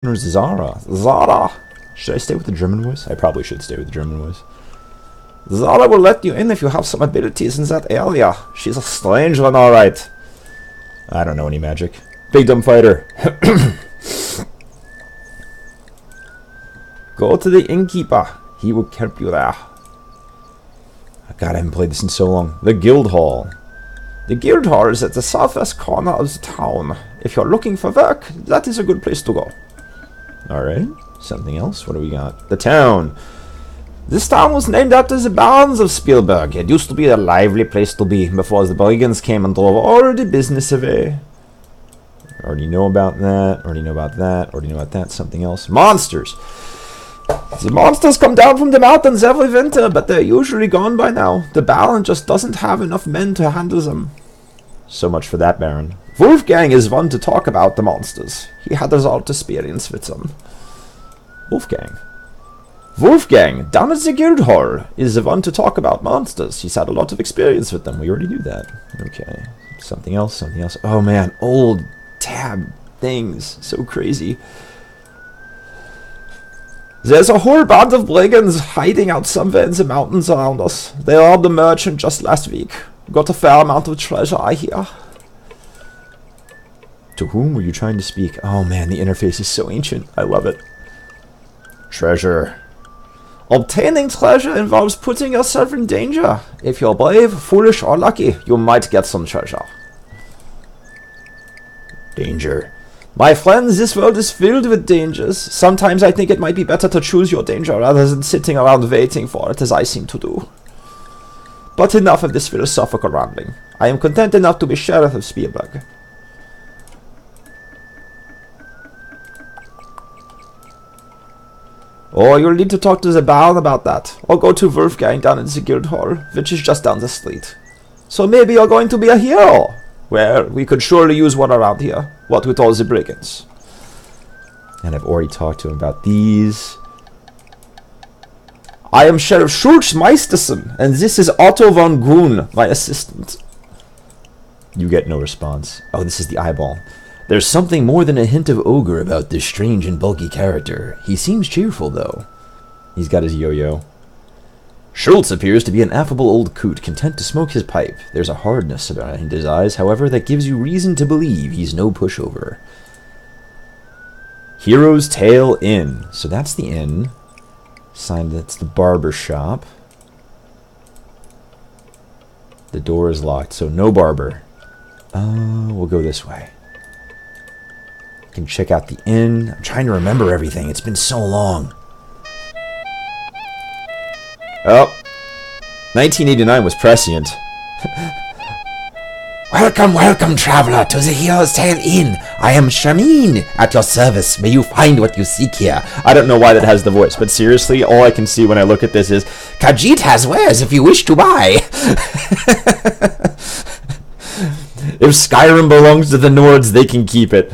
Or Zara. Zara! Should I stay with the German voice? I probably should stay with the German voice. Zara will let you in if you have some abilities in that area. She's a strange one, alright. I don't know any magic. Big dumb fighter. Go to the innkeeper. He will help you there. God, I haven't played this in so long. The Guild Hall. The Guild Hall is at the southwest corner of the town. If you're looking for work, that is a good place to go. Alright. Something else? What do we got? The town. This town was named after the barons of Spielberg. It used to be a lively place to be before the brigands came and drove all the business away. Already know about that. Already know about that. Already know about that. Something else. Monsters. The monsters come down from the mountains every winter, but they're usually gone by now. The baron just doesn't have enough men to handle them. So much for that baron. Wolfgang is one to talk about the monsters. He had a lot of experience with them. Wolfgang. Wolfgang, down at the guild hall, is the one to talk about monsters. He's had a lot of experience with them. We already knew that. Okay. Something else, something else. Oh man, old tab things. So crazy. There's a whole band of brigands hiding out somewhere in the mountains around us. They robbed a merchant just last week. Got a fair amount of treasure, I hear. To whom were you trying to speak? Oh man, the interface is so ancient. I love it. Treasure. Obtaining treasure involves putting yourself in danger. If you're brave, foolish, or lucky, you might get some treasure. Danger. My friends, this world is filled with dangers. Sometimes I think it might be better to choose your danger rather than sitting around waiting for it as I seem to do. But enough of this philosophical rambling. I am content enough to be Sheriff of Spielberg. Oh, you'll need to talk to the Baron about that. Or go to Wolfgang down at the Guild Hall, which is just down the street. So maybe you're going to be a hero. Well, we could surely use one around here. What with all the brigands. And I've already talked to him about these. I am Sheriff Schultz Meisterson, and this is Otto von Grun, my assistant. You get no response. Oh, this is the eyeball. There's something more than a hint of ogre about this strange and bulky character. He seems cheerful, though. He's got his yo-yo. Schultz appears to be an affable old coot, content to smoke his pipe. There's a hardness behind his eyes, however, that gives you reason to believe he's no pushover. Hero's Tale Inn. So that's the inn. Sign that's the barber shop. The door is locked, so no barber. We'll go this way. Can check out the inn. I'm trying to remember everything. It's been so long. Oh. 1989 was prescient. Welcome, welcome, traveler, to the Hero's Tale Inn. I am Shamin, at your service. May you find what you seek here. I don't know why that has the voice, but seriously, all I can see when I look at this is, Khajiit has wares if you wish to buy. If Skyrim belongs to the Nords, they can keep it.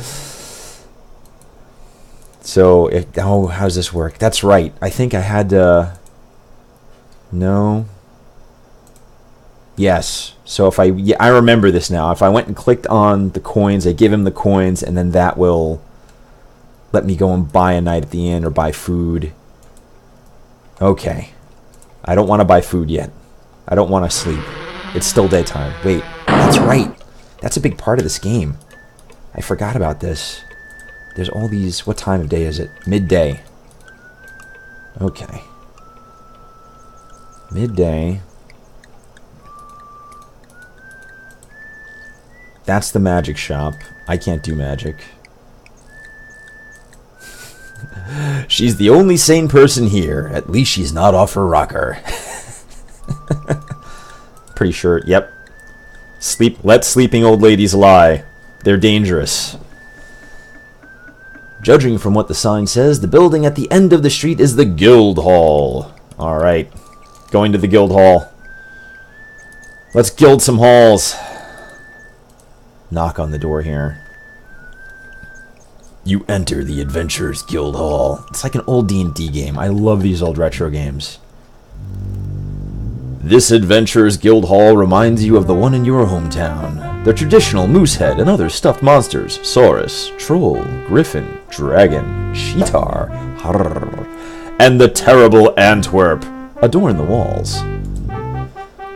So, oh, how does this work? That's right. I think I had to... No. Yes. So if I remember this now. If I went and clicked on the coins, I give him the coins, and then that will let me go and buy a night at the inn or buy food. Okay. I don't want to buy food yet. I don't want to sleep. It's still daytime. Wait. That's right. That's a big part of this game. I forgot about this. There's all these... What time of day is it? Midday. Okay. Midday. That's the magic shop. I can't do magic. She's the only sane person here. At least she's not off her rocker. Pretty sure. Yep. Let sleeping old ladies lie. They're dangerous. Judging from what the sign says, the building at the end of the street is the Guild Hall. Alright. Going to the Guild Hall. Let's guild some halls. Knock on the door here. You enter the Adventurers Guild Hall. It's like an old D&D game. I love these old retro games. This Adventurers Guild Hall reminds you of the one in your hometown. The traditional moosehead and other stuffed monsters, saurus, troll, griffin, dragon, cheetar, and the terrible Antwerp adorn the walls.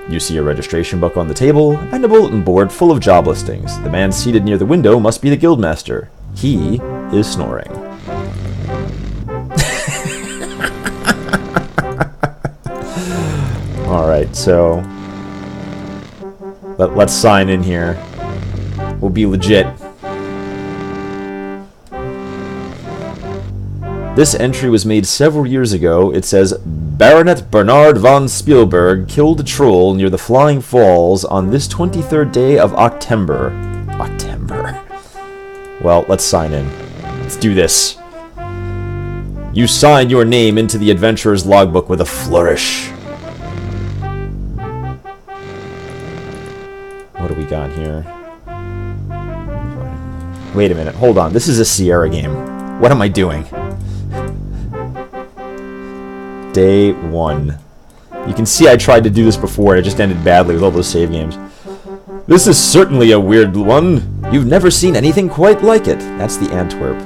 You see a registration book on the table and a bulletin board full of job listings. The man seated near the window must be the guildmaster. He is snoring. Alright, so let's sign in here. We'll be legit. This entry was made several years ago. It says, Baronet Bernard von Spielberg killed a troll near the Flying Falls on this 23rd day of October. Well, let's sign in. Let's do this. You sign your name into the adventurer's logbook with a flourish. What do we got here? Wait a minute, hold on. This is a Sierra game. What am I doing? Day 1. You can see I tried to do this before and it just ended badly with all those save games. This is certainly a weird one. You've never seen anything quite like it. That's the Antwerp.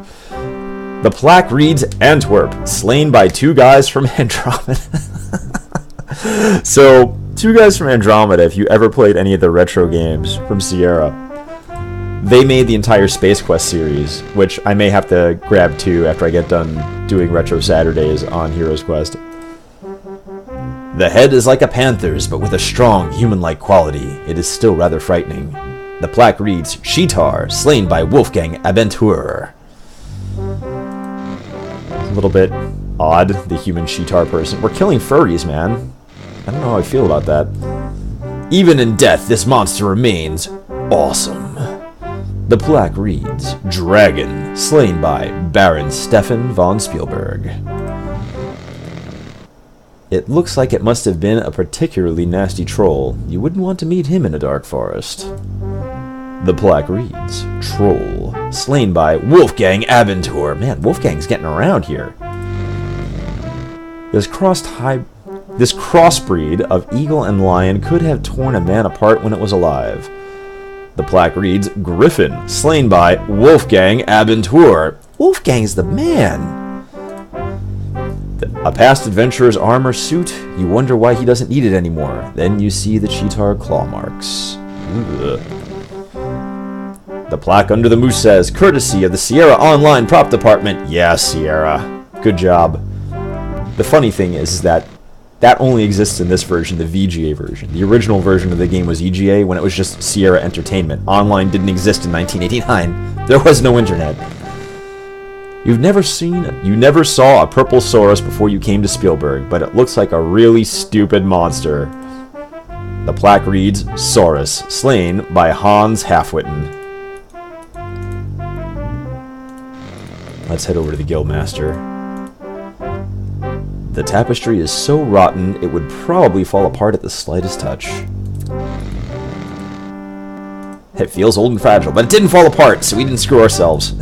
The plaque reads, Antwerp, slain by 2 guys from Andromeda. So, 2 guys from Andromeda, if you ever played any of the retro games from Sierra, they made the entire Space Quest series, which I may have to grab too after I get done doing Retro Saturdays on Heroes Quest. The head is like a panther's, but with a strong, human-like quality. It is still rather frightening. The plaque reads, Cheetar, slain by Wolfgang Abentur. A little bit odd, the human Cheetar person. We're killing furries, man. I don't know how I feel about that. Even in death, this monster remains awesome. The plaque reads, Dragon, slain by Baron Stefan von Spielberg. It looks like it must have been a particularly nasty troll. You wouldn't want to meet him in a dark forest. The plaque reads, Troll, slain by Wolfgang Abentur. Man, Wolfgang's getting around here. This crossbreed of eagle and lion could have torn a man apart when it was alive. The plaque reads, Griffin, slain by Wolfgang Abentur. Wolfgang's the man. A past adventurer's armor suit. You wonder why he doesn't need it anymore. Then you see the Cheetar claw marks. Ugh. The plaque under the moose says, Courtesy of the Sierra Online Prop Department. Yeah, Sierra. Good job. The funny thing is that only exists in this version, the VGA version. The original version of the game was EGA when it was just Sierra Entertainment. Online didn't exist in 1989. There was no internet. You never saw a purple saurus before you came to Spielberg, but it looks like a really stupid monster. The plaque reads, Saurus, slain by Hans Halfwitten. Let's head over to the Guildmaster. The tapestry is so rotten, it would probably fall apart at the slightest touch. It feels old and fragile, but it didn't fall apart, so we didn't screw ourselves.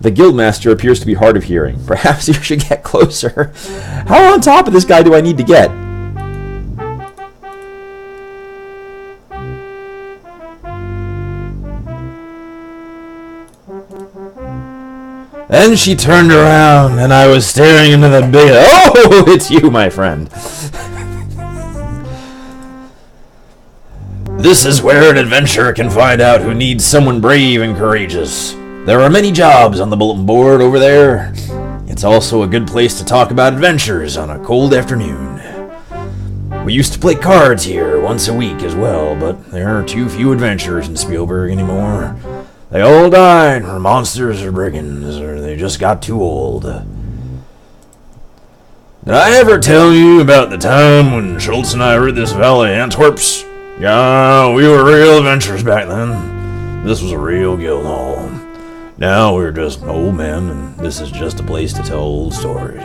The Guildmaster appears to be hard of hearing. Perhaps you should get closer. How on top of this guy do I need to get? Then she turned around, and I was staring into the big... Oh, it's you, my friend. This is where an adventurer can find out who needs someone brave and courageous. There are many jobs on the bulletin board over there. It's also a good place to talk about adventures on a cold afternoon. We used to play cards here once a week as well, but there are too few adventurers in Spielberg anymore. They all died from monsters or brigands, or they just got too old. Did I ever tell you about the time when Schultz and I rid this valley of Antwerps? Yeah, we were real adventurers back then. This was a real guild hall. Now we're just old men, and this is just a place to tell old stories.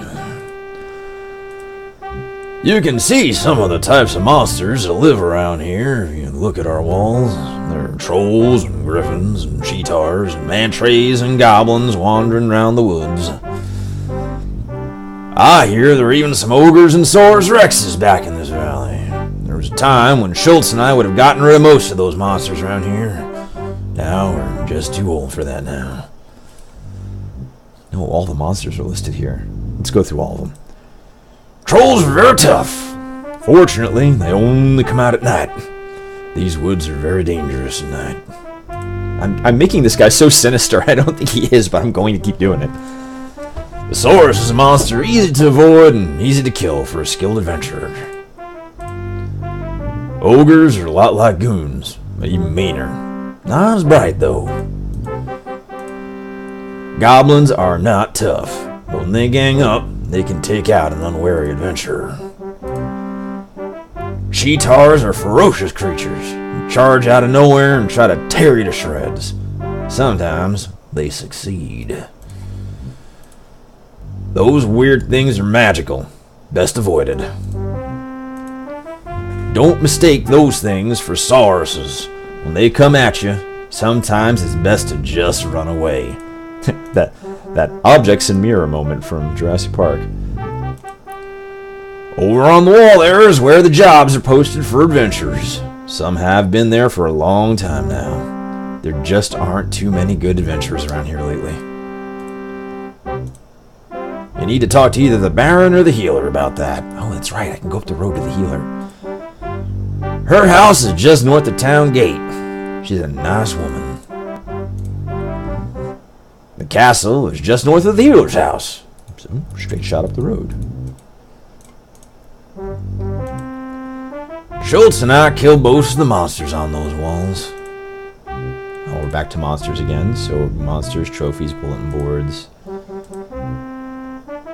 You can see some of the types of monsters that live around here if you look at our walls. There are trolls and griffins and cheetars and mantrays and goblins wandering around the woods. I hear there are even some ogres and Saurus Rexes back in this valley. There was a time when Schultz and I would have gotten rid of most of those monsters around here. Now we're just too old for that now. No, all the monsters are listed here. Let's go through all of them. Trolls are very tough. Fortunately, they only come out at night. These woods are very dangerous at night. I'm making this guy so sinister. I don't think he is, but I'm going to keep doing it. The Saurus is a monster easy to avoid and easy to kill for a skilled adventurer. Ogres are a lot like goons, but even meaner. Not as bright, though. Goblins are not tough, but when they gang up, they can take out an unwary adventurer. Cheetars are ferocious creatures who charge out of nowhere and try to tear you to shreds. Sometimes they succeed. Those weird things are magical. Best avoided. Don't mistake those things for Sauruses. When they come at you, sometimes it's best to just run away. that objects and mirror moment from Jurassic Park. Over on the wall there is where the jobs are posted for adventurers. Some have been there for a long time now. There just aren't too many good adventurers around here lately. You need to talk to either the Baron or the healer about that. Oh, that's right. I can go up the road to the healer. Her house is just north of town gate. She's a nice woman. The castle is just north of the healer's house. So, straight shot up the road. Schultz and I killed most of the monsters on those walls. Oh, we're back to monsters again. So, monsters, trophies, bulletin boards.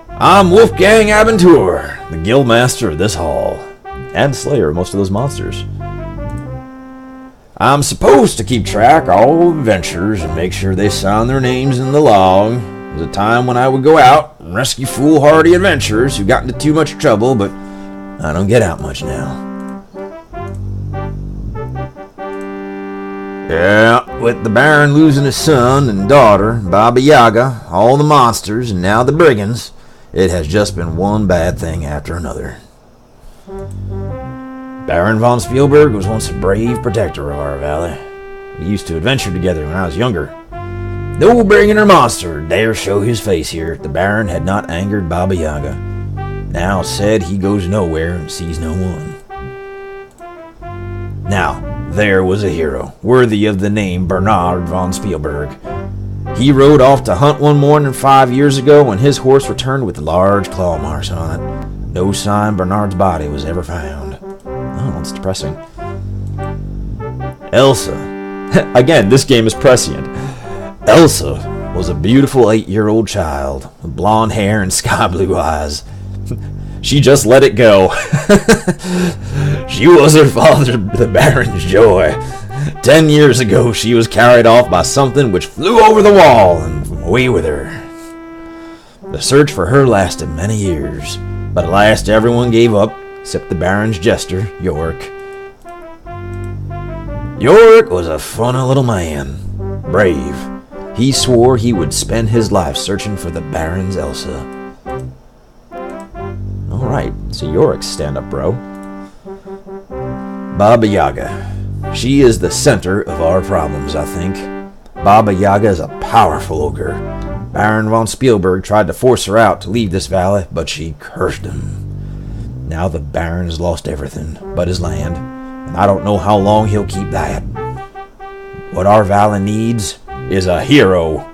I'm Wolfgang Abentur, the guildmaster of this hall. And slayer of most of those monsters. I'm supposed to keep track of all adventurers and make sure they sign their names in the log. There was a time when I would go out and rescue foolhardy adventurers who got into too much trouble, but I don't get out much now. Yeah, with the Baron losing his son and daughter, Baba Yaga, all the monsters, and now the brigands, it has just been one bad thing after another. Baron von Spielberg was once a brave protector of our valley. We used to adventure together when I was younger. No brigand or monster dare show his face here if the Baron had not angered Baba Yaga. Now said he goes nowhere and sees no one. Now, there was a hero, worthy of the name Bernard von Spielberg. He rode off to hunt one morning 5 years ago when his horse returned with large claw marks on it. No sign Bernard's body was ever found. Oh, that's depressing. Elsa. Again, this game is prescient. Elsa was a beautiful 8-year-old child with blonde hair and sky blue eyes. She just let it go. She was her father, the Baron's joy. 10 years ago, she was carried off by something which flew over the wall and away with her. The search for her lasted many years, but at last everyone gave up, except the Baron's jester, Yorick. Yorick was a funny little man, brave. He swore he would spend his life searching for the Baron's Elsa. Alright, so Yorick's stand-up, bro. Baba Yaga. She is the center of our problems, I think. Baba Yaga is a powerful ogre. Baron von Spielberg tried to force her out to leave this valley, but she cursed him. Now the Baron has lost everything but his land, and I don't know how long he'll keep that. What our valley needs is a hero.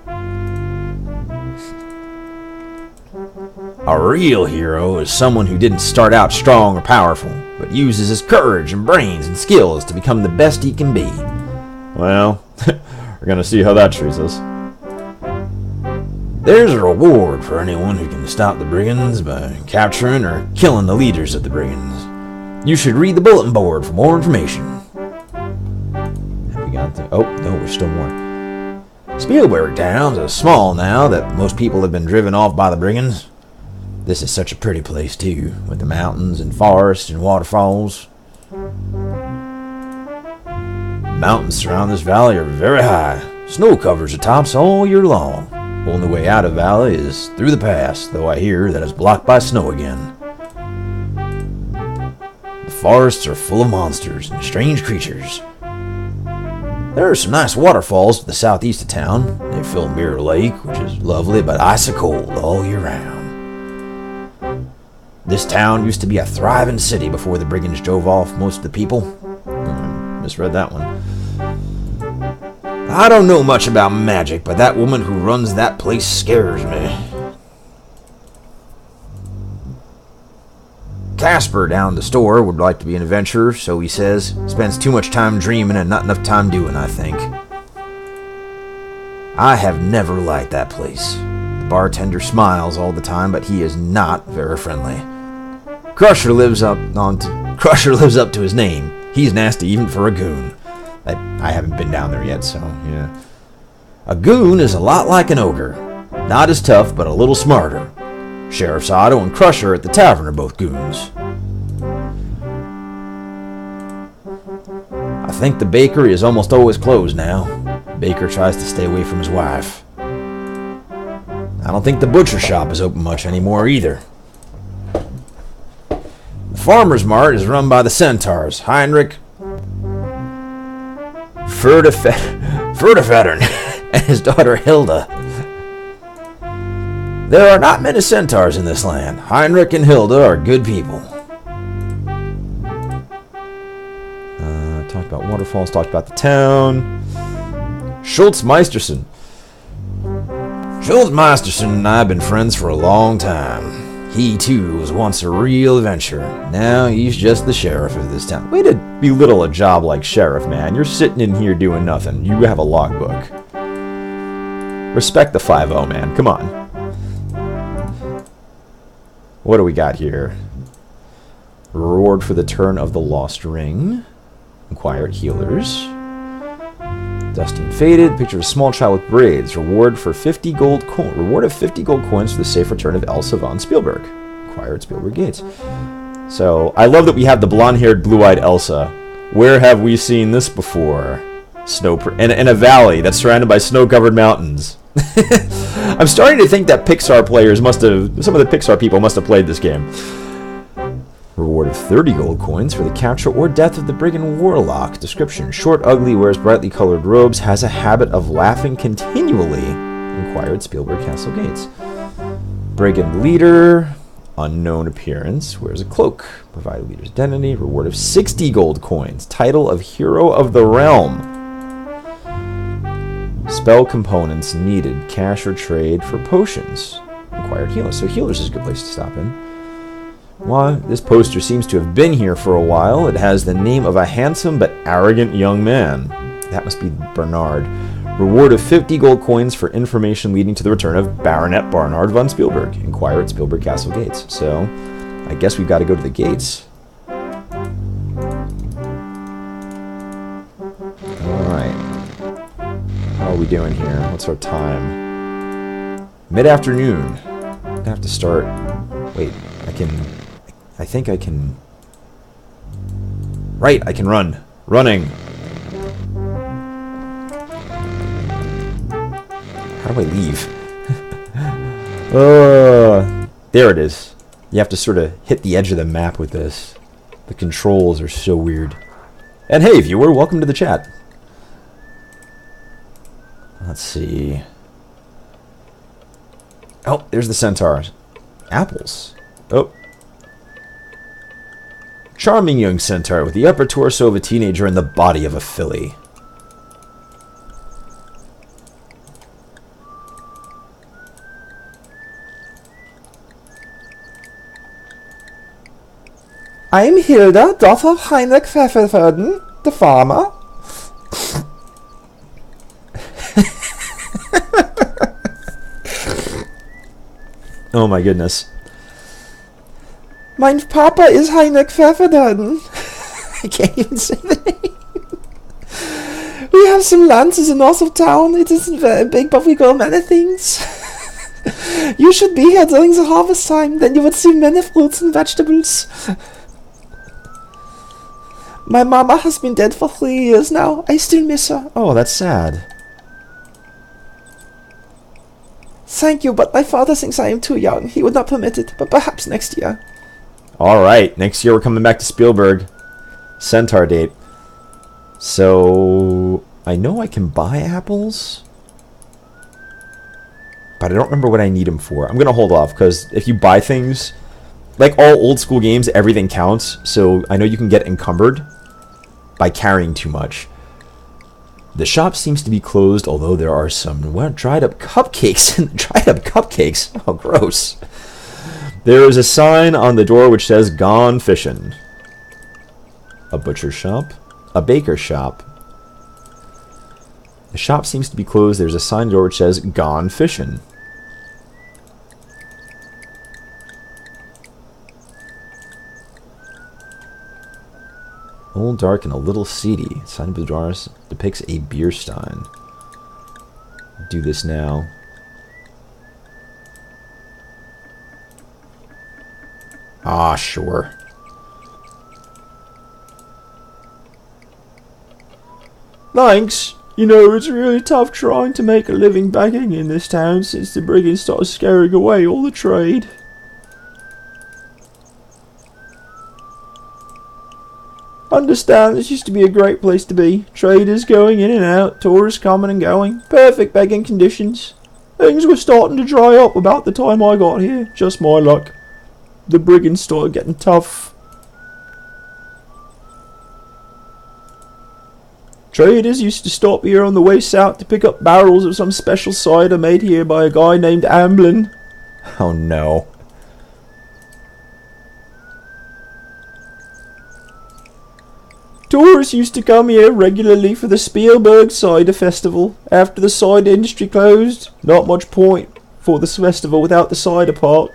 A real hero is someone who didn't start out strong or powerful, but uses his courage and brains and skills to become the best he can be. Well, we're gonna see how that treats us. There's a reward for anyone who can stop the brigands by capturing or killing the leaders of the brigands. You should read the bulletin board for more information. Have we got the... Oh, no, there's still more. Spielberg Town's is small now that most people have been driven off by the brigands. This is such a pretty place, too, with the mountains and forests and waterfalls. Mountains surround this valley are very high. Snow covers the tops all year long. Only way out of the valley is through the pass, though I hear that it's blocked by snow again. The forests are full of monsters and strange creatures. There are some nice waterfalls to the southeast of town. They fill Mirror Lake, which is lovely but icy cold all year round. This town used to be a thriving city before the brigands drove off most of the people. Misread that one. I don't know much about magic, but that woman who runs that place scares me. Casper down the store would like to be an adventurer, so he says. Spends too much time dreaming and not enough time doing, I think. I have never liked that place. The bartender smiles all the time, but he is not very friendly. Crusher lives up to his name. He's nasty even for a goon. I haven't been down there yet, so yeah. A goon is a lot like an ogre. Not as tough, but a little smarter. Sheriff's Otto and Crusher at the tavern are both goons. I think the bakery is almost always closed now. Baker tries to stay away from his wife. I don't think the butcher shop is open much anymore either. The farmer's mart is run by the centaurs, Heinrich Furtevettern and his daughter Hilda. There are not many centaurs in this land. Heinrich and Hilda are good people. Talked about waterfalls, talked about the town. Schultz Meisterson. Schultz Meisterson and I have been friends for a long time. He, too, was once a real adventurer. Now he's just the sheriff of this town. Way to belittle a job like sheriff, man. You're sitting in here doing nothing. You have a logbook. Respect the 5-0, man. Come on. What do we got here? Reward for the turn of the lost ring. Inquired healers. Dusty and faded. Picture of a small child with braids. Reward for 50 gold coins. Reward of 50 gold coins for the safe return of Elsa von Spielberg. Inquired Spielberg Gates. So I love that we have the blonde-haired, blue-eyed Elsa. Where have we seen this before? In a valley that's surrounded by snow-covered mountains. I'm starting to think that some of the Pixar people must have played this game. Reward of 30 gold coins for the capture or death of the brigand warlock. Description: short, ugly, wears brightly colored robes, has a habit of laughing continually. Inquired Spielberg Castle Gates. Brigand leader, unknown appearance, wears a cloak. Provided leader's identity. Reward of 60 gold coins. Title of Hero of the Realm. Spell components needed. Cash or trade for potions. Inquired healers. So healers is a good place to stop in. Why, this poster seems to have been here for a while. It has the name of a handsome but arrogant young man. That must be Bernard. Reward of 50 gold coins for information leading to the return of Baronet Bernard von Spielberg. Inquire at Spielberg Castle Gates. So, I guess we've got to go to the gates. Alright. How are we doing here? What's our time? Mid-afternoon. I have to start... Wait, I think I can... Right, I can run. Running. How do I leave? There it is. You have to sort of hit the edge of the map with this. The controls are so weird. And hey, viewer, welcome to the chat. Let's see. Oh, there's the centaurs. Apples. Oh. Charming young centaur with the upper torso of a teenager and the body of a filly. I'm Hilda, daughter of Heinrich Pfefferferden, the farmer. Oh my goodness. Mein Papa is Heinrich Pfefferferden. I can't even say the name. We have some land in the north of town. It isn't very big, but we grow many things. You should be here during the harvest time, then you would see many fruits and vegetables. My mama has been dead for 3 years now. I still miss her. Oh, that's sad. Thank you, but my father thinks I am too young. He would not permit it, but perhaps next year. Alright, next year we're coming back to Spielberg. Centaur date. So, I know I can buy apples, but I don't remember what I need them for. I'm going to hold off, because if you buy things, like all old school games, everything counts. So, I know you can get encumbered by carrying too much. The shop seems to be closed, although there are some dried up cupcakes. Dried up cupcakes? Oh, gross. There is a sign on the door which says, "Gone Fishin'." A butcher shop. A baker shop. The shop seems to be closed. There's a sign on the door which says, "Gone Fishin'." Old, dark, and a little seedy. Sign of the doors depicts a beer stein. Do this now. Ah, sure. Thanks. You know, it's really tough trying to make a living begging in this town since the brigands started scaring away all the trade. Understand this used to be a great place to be. Traders going in and out, tourists coming and going. Perfect begging conditions. Things were starting to dry up about the time I got here. Just my luck. The brigands started getting tough. Traders used to stop here on the way south to pick up barrels of some special cider made here by a guy named Amblin. Oh no. Tourists used to come here regularly for the Spielberg Cider Festival. After the cider industry closed, not much point for this festival without the cider part.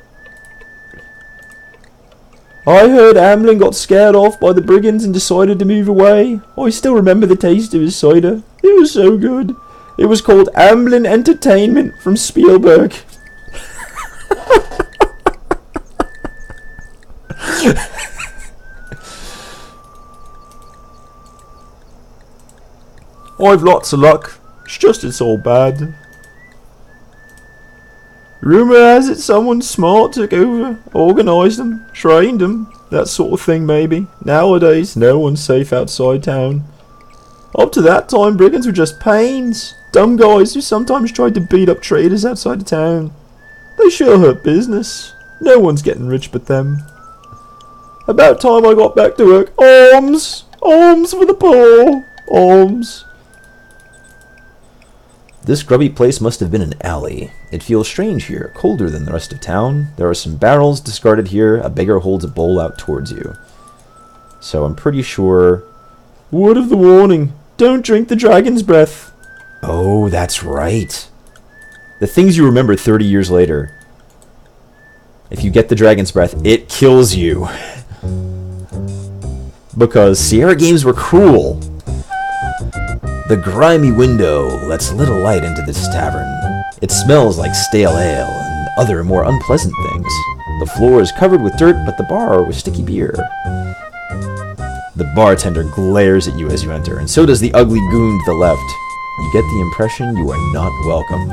I heard Amblin got scared off by the brigands and decided to move away. I still remember the taste of his cider. It was so good. It was called Amblin Entertainment from Spielberg. I've lots of luck. It's just it's all bad. Rumour has it someone smart took over, organised them, trained them, that sort of thing maybe. Nowadays, no one's safe outside town. Up to that time, brigands were just pains. Dumb guys who sometimes tried to beat up traders outside of town. They sure hurt business. No one's getting rich but them. About time I got back to work. Alms! Alms for the poor! Alms! This grubby place must have been an alley. It feels strange here, colder than the rest of town. There are some barrels discarded here. A beggar holds a bowl out towards you. So I'm pretty sure... Word of the warning. Don't drink the dragon's breath. Oh, that's right. The things you remember 30 years later. If you get the dragon's breath, it kills you. Because Sierra games were cruel. The grimy window lets little light into this tavern. It smells like stale ale and other more unpleasant things. The floor is covered with dirt, but the bar with sticky beer. The bartender glares at you as you enter, and so does the ugly goon to the left. You get the impression you are not welcome.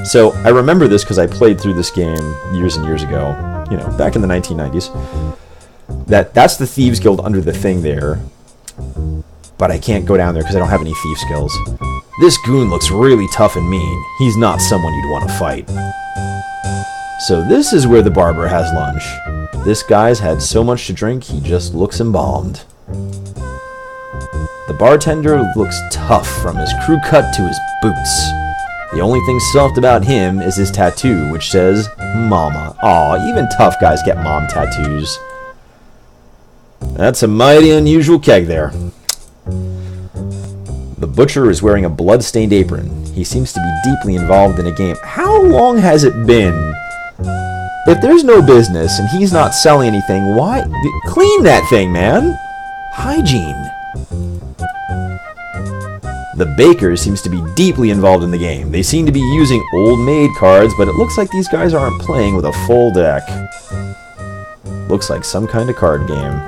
So, I remember this because I played through this game years and years ago, you know, back in the 1990s. That's the Thieves Guild under the thing there. But I can't go down there because I don't have any thief skills. This goon looks really tough and mean. He's not someone you'd want to fight. So this is where the barber has lunch. This guy's had so much to drink, he just looks embalmed. The bartender looks tough from his crew cut to his boots. The only thing soft about him is his tattoo, which says, Mama. Aw, even tough guys get mom tattoos. That's a mighty unusual keg there. The butcher is wearing a blood-stained apron. He seems to be deeply involved in a game. How long has it been? If there's no business and he's not selling anything, why? Clean that thing, man! Hygiene. The baker seems to be deeply involved in the game. They seem to be using old-made cards, but it looks like these guys aren't playing with a full deck. Looks like some kind of card game.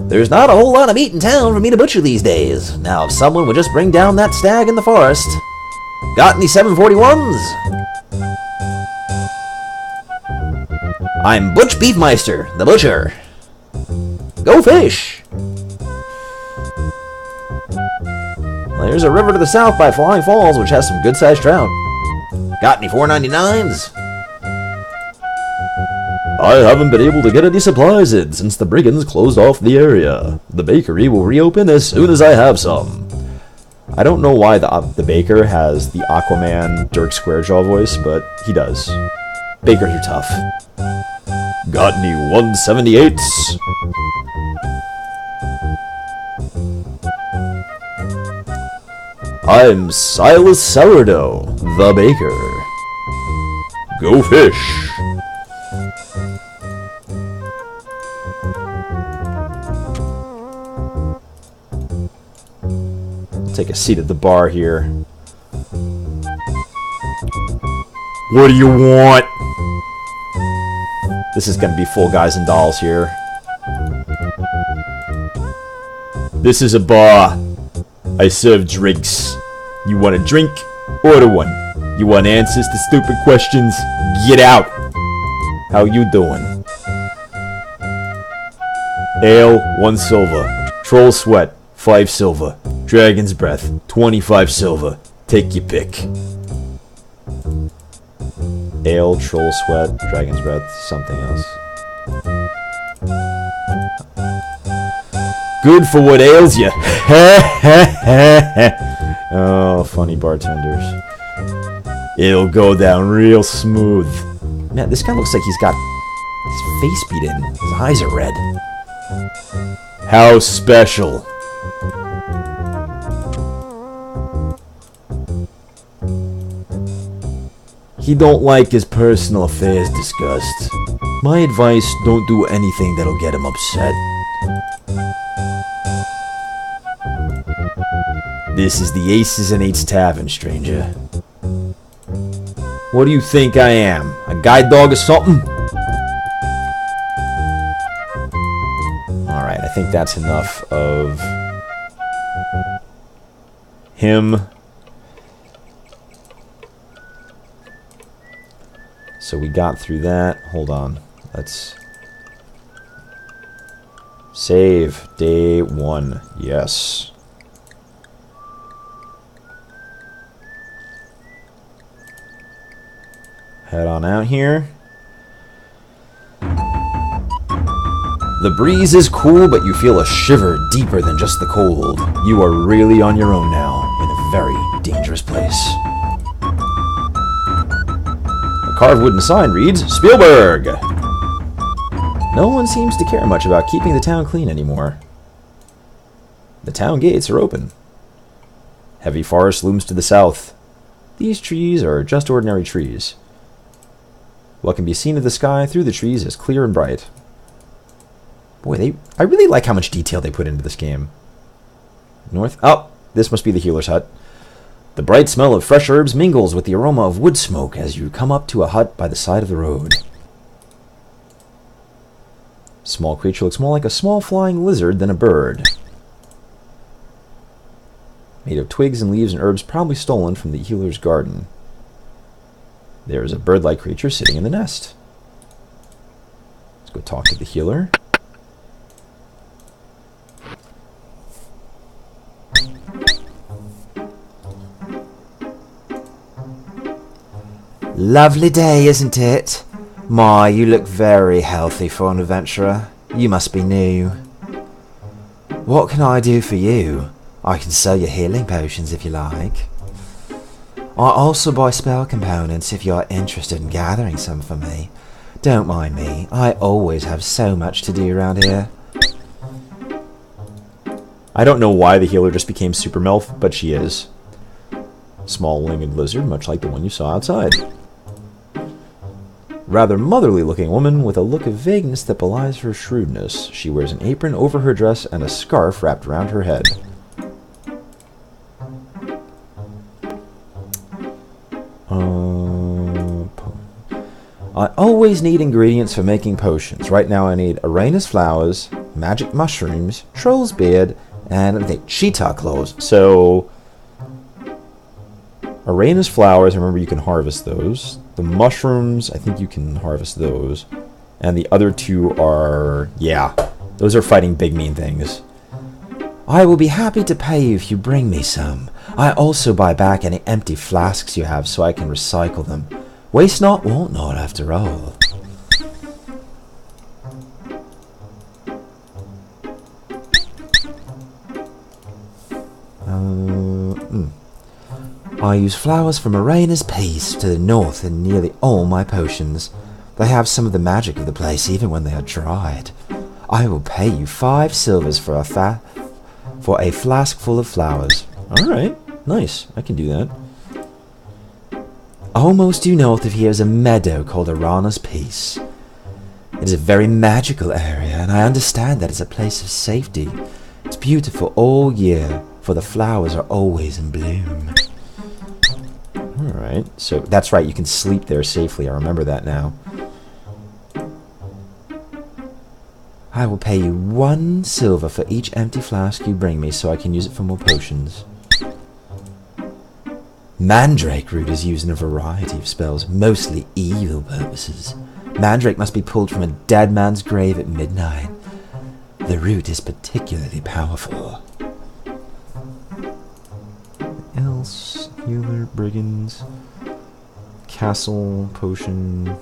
There's not a whole lot of meat in town for me to butcher these days. Now, if someone would just bring down that stag in the forest. Got any 741s? I'm Butch Beefmeister, the butcher. Go fish! Well, there's a river to the south by Flying Falls, which has some good-sized trout. Got any 499s? I haven't been able to get any supplies in since the brigands closed off the area. The bakery will reopen as soon as I have some. I don't know why the baker has the Aquaman Dirk Squarejaw voice, but he does. Bakers are tough. Got any 178s? I'm Silas Sourdough, the baker. Go fish! Take a seat at the bar here. What do you want? This is gonna be full guys and dolls here. This is a bar. I serve drinks. You want a drink? Order one. You want answers to stupid questions? Get out. How you doing? Ale, 1 silver. Troll Sweat, 5 silver. Dragon's Breath, 25 silver. Take your pick. Ale, Troll Sweat, Dragon's Breath, something else. Good for what ails you. Oh, funny bartenders. It'll go down real smooth. Man, this guy looks like he's got his face beat in. His eyes are red. How special. He don't like his personal affairs discussed. My advice, don't do anything that'll get him upset. This is the Aces and Eights Tavern, stranger. What do you think I am? A guide dog or something? Alright, I think that's enough of him. So we got through that. Hold on. Let's save day 1. Yes. Head on out here. The breeze is cool, but you feel a shiver deeper than just the cold. You are really on your own now, in a very dangerous place. The carved wooden sign reads, Spielberg! No one seems to care much about keeping the town clean anymore. The town gates are open. Heavy forest looms to the south. These trees are just ordinary trees. What can be seen of the sky through the trees is clear and bright. Boy, I really like how much detail they put into this game. North. Oh, this must be the healer's hut. The bright smell of fresh herbs mingles with the aroma of wood smoke as you come up to a hut by the side of the road. Small creature looks more like a small flying lizard than a bird. Made of twigs and leaves and herbs probably stolen from the healer's garden. There is a bird-like creature sitting in the nest. Let's go talk to the healer. Lovely day, isn't it? My, you look very healthy for an adventurer. You must be new. What can I do for you? I can sell you healing potions if you like. I also buy spell components if you're interested in gathering some for me. Don't mind me, I always have so much to do around here. I don't know why the healer just became super MILF, but she is. Small winged lizard, much like the one you saw outside. rather motherly-looking woman with a look of vagueness that belies her shrewdness. She wears an apron over her dress and a scarf wrapped around her head. I always need ingredients for making potions. Right now I need Arena's flowers, magic mushrooms, troll's beard, and I think cheetah claws. So, Arena's flowers, remember you can harvest those. The mushrooms, I think you can harvest those. And the other two are, yeah, those are fighting big mean things. I will be happy to pay you if you bring me some. I also buy back any empty flasks you have so I can recycle them. Waste not, want not, after all. I use flowers from Arena's Peace to the north in nearly all my potions. They have some of the magic of the place even when they are dried. I will pay you 5 silvers for a flask full of flowers. Alright, nice. I can do that. Almost due north of here is a meadow called Arena's Peace. It is a very magical area, and I understand that it's a place of safety. It's beautiful all year, for the flowers are always in bloom. Alright, so that's right, you can sleep there safely. I remember that now. I will pay you 1 silver for each empty flask you bring me so I can use it for more potions. Mandrake root is used in a variety of spells, mostly evil purposes. Mandrake must be pulled from a dead man's grave at midnight. The root is particularly powerful. Else, healer, brigands, castle, potion.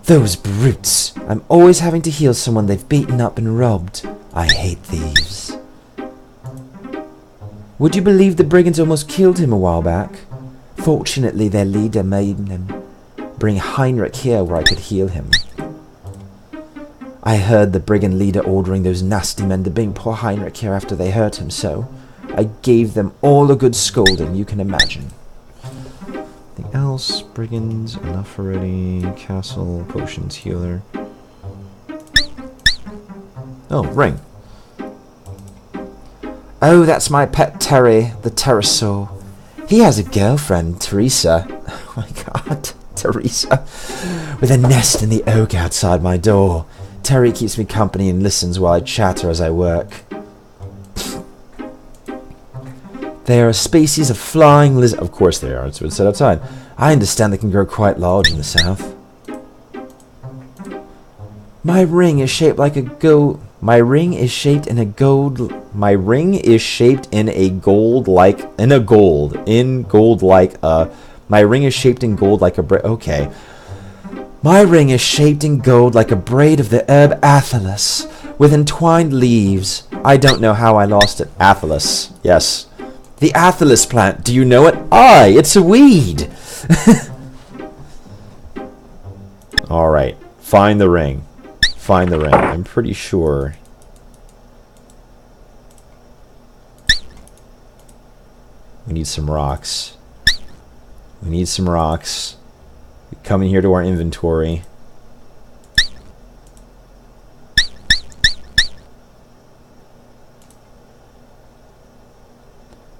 Those brutes! I'm always having to heal someone they've beaten up and robbed. I hate thieves. Would you believe the brigands almost killed him a while back? Fortunately, their leader made them bring Heinrich here where I could heal him. I heard the brigand leader ordering those nasty men to bring poor Heinrich here after they hurt him, so I gave them all a good scolding you can imagine. Anything else? Brigands, enough already. Castle, potions, healer. Oh, ring. Oh, that's my pet Terry, the pterosaur. He has a girlfriend, Teresa. Oh my god, Teresa. With a nest in the oak outside my door. Terry keeps me company and listens while I chatter as I work. They are a species of flying lizard. Of course they are, it's what it said outside. I understand they can grow quite large in the south. My ring is shaped like a gold... My ring is shaped in a gold like a My ring is shaped in gold like a braid. Okay. My ring is shaped in gold like a braid of the herb Athelas, with entwined leaves. I don't know how I lost it. Athelas. Yes. The Athelas plant. Do you know it? Aye, it's a weed. Alright. Find the ring. Find the ring. I'm pretty sure. We need some rocks. We need some rocks. We come in here to our inventory.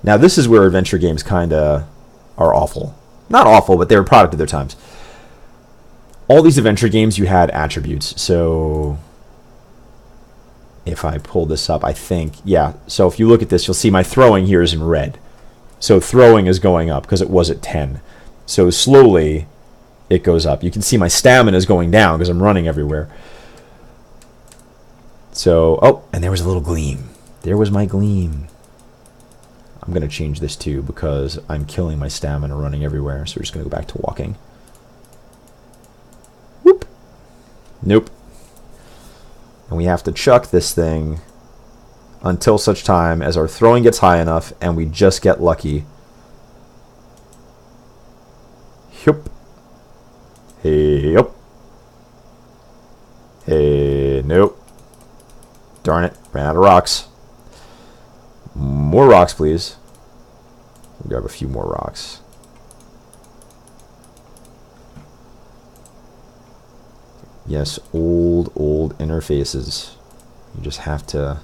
Now this is where adventure games kinda are awful. Not awful, but they're a product of their times. All these adventure games, you had attributes. So if I pull this up, I think, yeah. So if you look at this, you'll see my throwing here is in red. So throwing is going up because it was at 10. So slowly it goes up. You can see my stamina is going down because I'm running everywhere. So, oh, and there was a little gleam. There was my gleam. I'm going to change this too because I'm killing my stamina running everywhere. So we're just going to go back to walking. Whoop. Nope. And we have to chuck this thing until such time as our throwing gets high enough and we just get lucky. Yup. Hey, yup. Hey, nope. Darn it. Ran out of rocks. More rocks, please. We'll grab a few more rocks. Yes, old interfaces. You just have to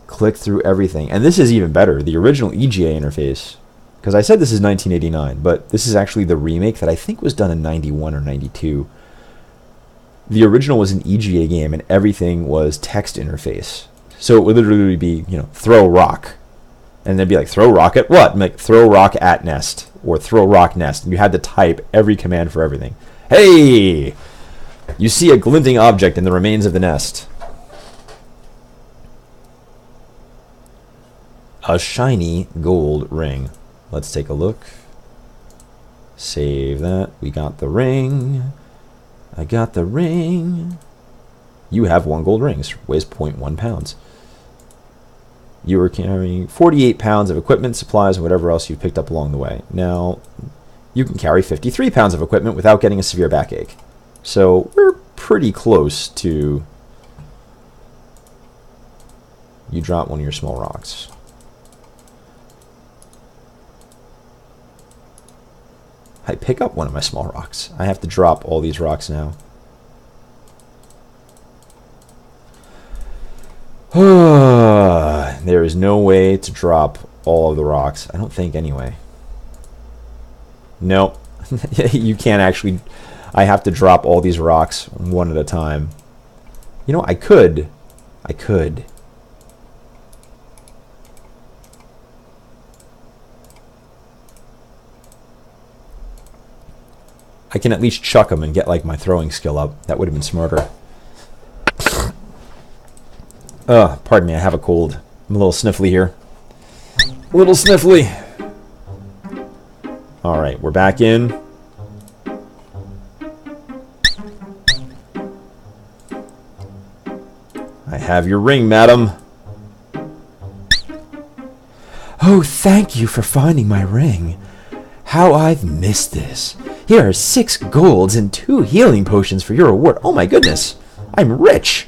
click through everything. And this is even better. The original EGA interface, because I said this is 1989, but this is actually the remake that I think was done in 91 or 92. The original was an EGA game, and everything was text interface. So it would literally be, you know, throw rock. And they'd be like, throw rock at what? And like, throw rock at nest. Or throw rock nest. And you had to type every command for everything. Hey! You see a glinting object in the remains of the nest. A shiny gold ring. Let's take a look. Save that. We got the ring. I got the ring. You have 1 gold ring. Weighs 0.1 pounds. You are carrying 48 pounds of equipment, supplies, and whatever else you picked up along the way. Now, you can carry 53 pounds of equipment without getting a severe backache. So, we're pretty close to... You drop one of your small rocks. I pick up one of my small rocks. I have to drop all these rocks now. There is no way to drop all of the rocks. I don't think, anyway. Nope. You can't actually... I have to drop all these rocks one at a time. You know, I could. I can at least chuck them and get, like, my throwing skill up. That would have been smarter. Pardon me, I have a cold. I'm a little sniffly here. A little sniffly. Alright, we're back in. I have your ring, madam. Oh, thank you for finding my ring. How I've missed this. Here are 6 golds and 2 healing potions for your reward. Oh my goodness. I'm rich.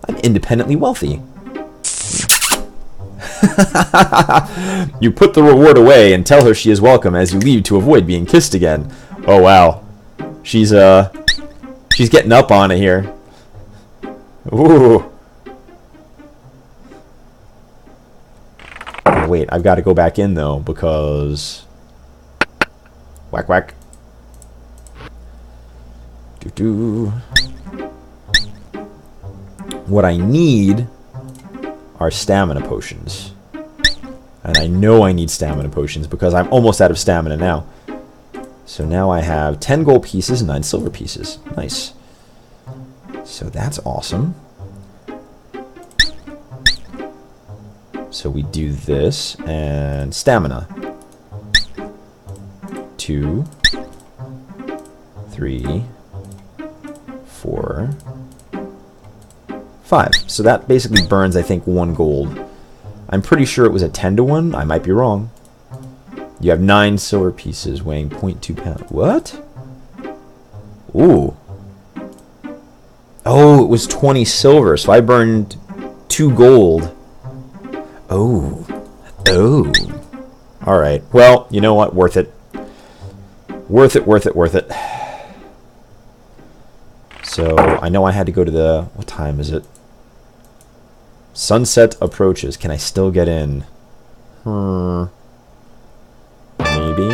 I'm independently wealthy. You put the reward away and tell her she is welcome as you leave to avoid being kissed again. Oh wow. She's getting up on it here. Ooh. Oh, wait, I've got to go back in though because whack whack. Doo-doo. What I need are stamina potions. And I know I need stamina potions because I'm almost out of stamina now. So now I have 10 gold pieces and 9 silver pieces. Nice. So that's awesome. So we do this and stamina. 2, 3, 4, 5. So that basically burns, I think, 1 gold. I'm pretty sure it was a 10 to 1. I might be wrong. You have 9 silver pieces weighing 0.2 pounds. What? Ooh. Oh, it was 20 silver, so I burned 2 gold. Oh. Oh. Alright. Well, you know what? Worth it. Worth it, worth it, worth it. So, I know I had to go to the... What time is it? Sunset approaches. Can I still get in? Maybe.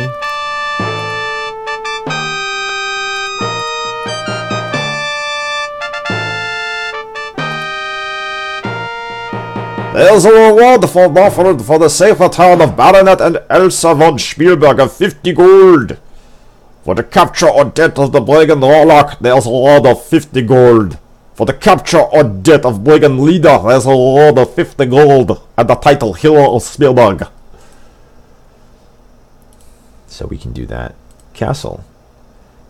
There's a reward offered for the safe return of Baronet and Elsa von Spielberg of 50 gold. For the capture or death of the brigand warlock, there's a reward of 50 gold. For the capture or death of brigand leader, there's a reward of 50 gold. And the title Hero of Spielberg. So we can do that. Castle.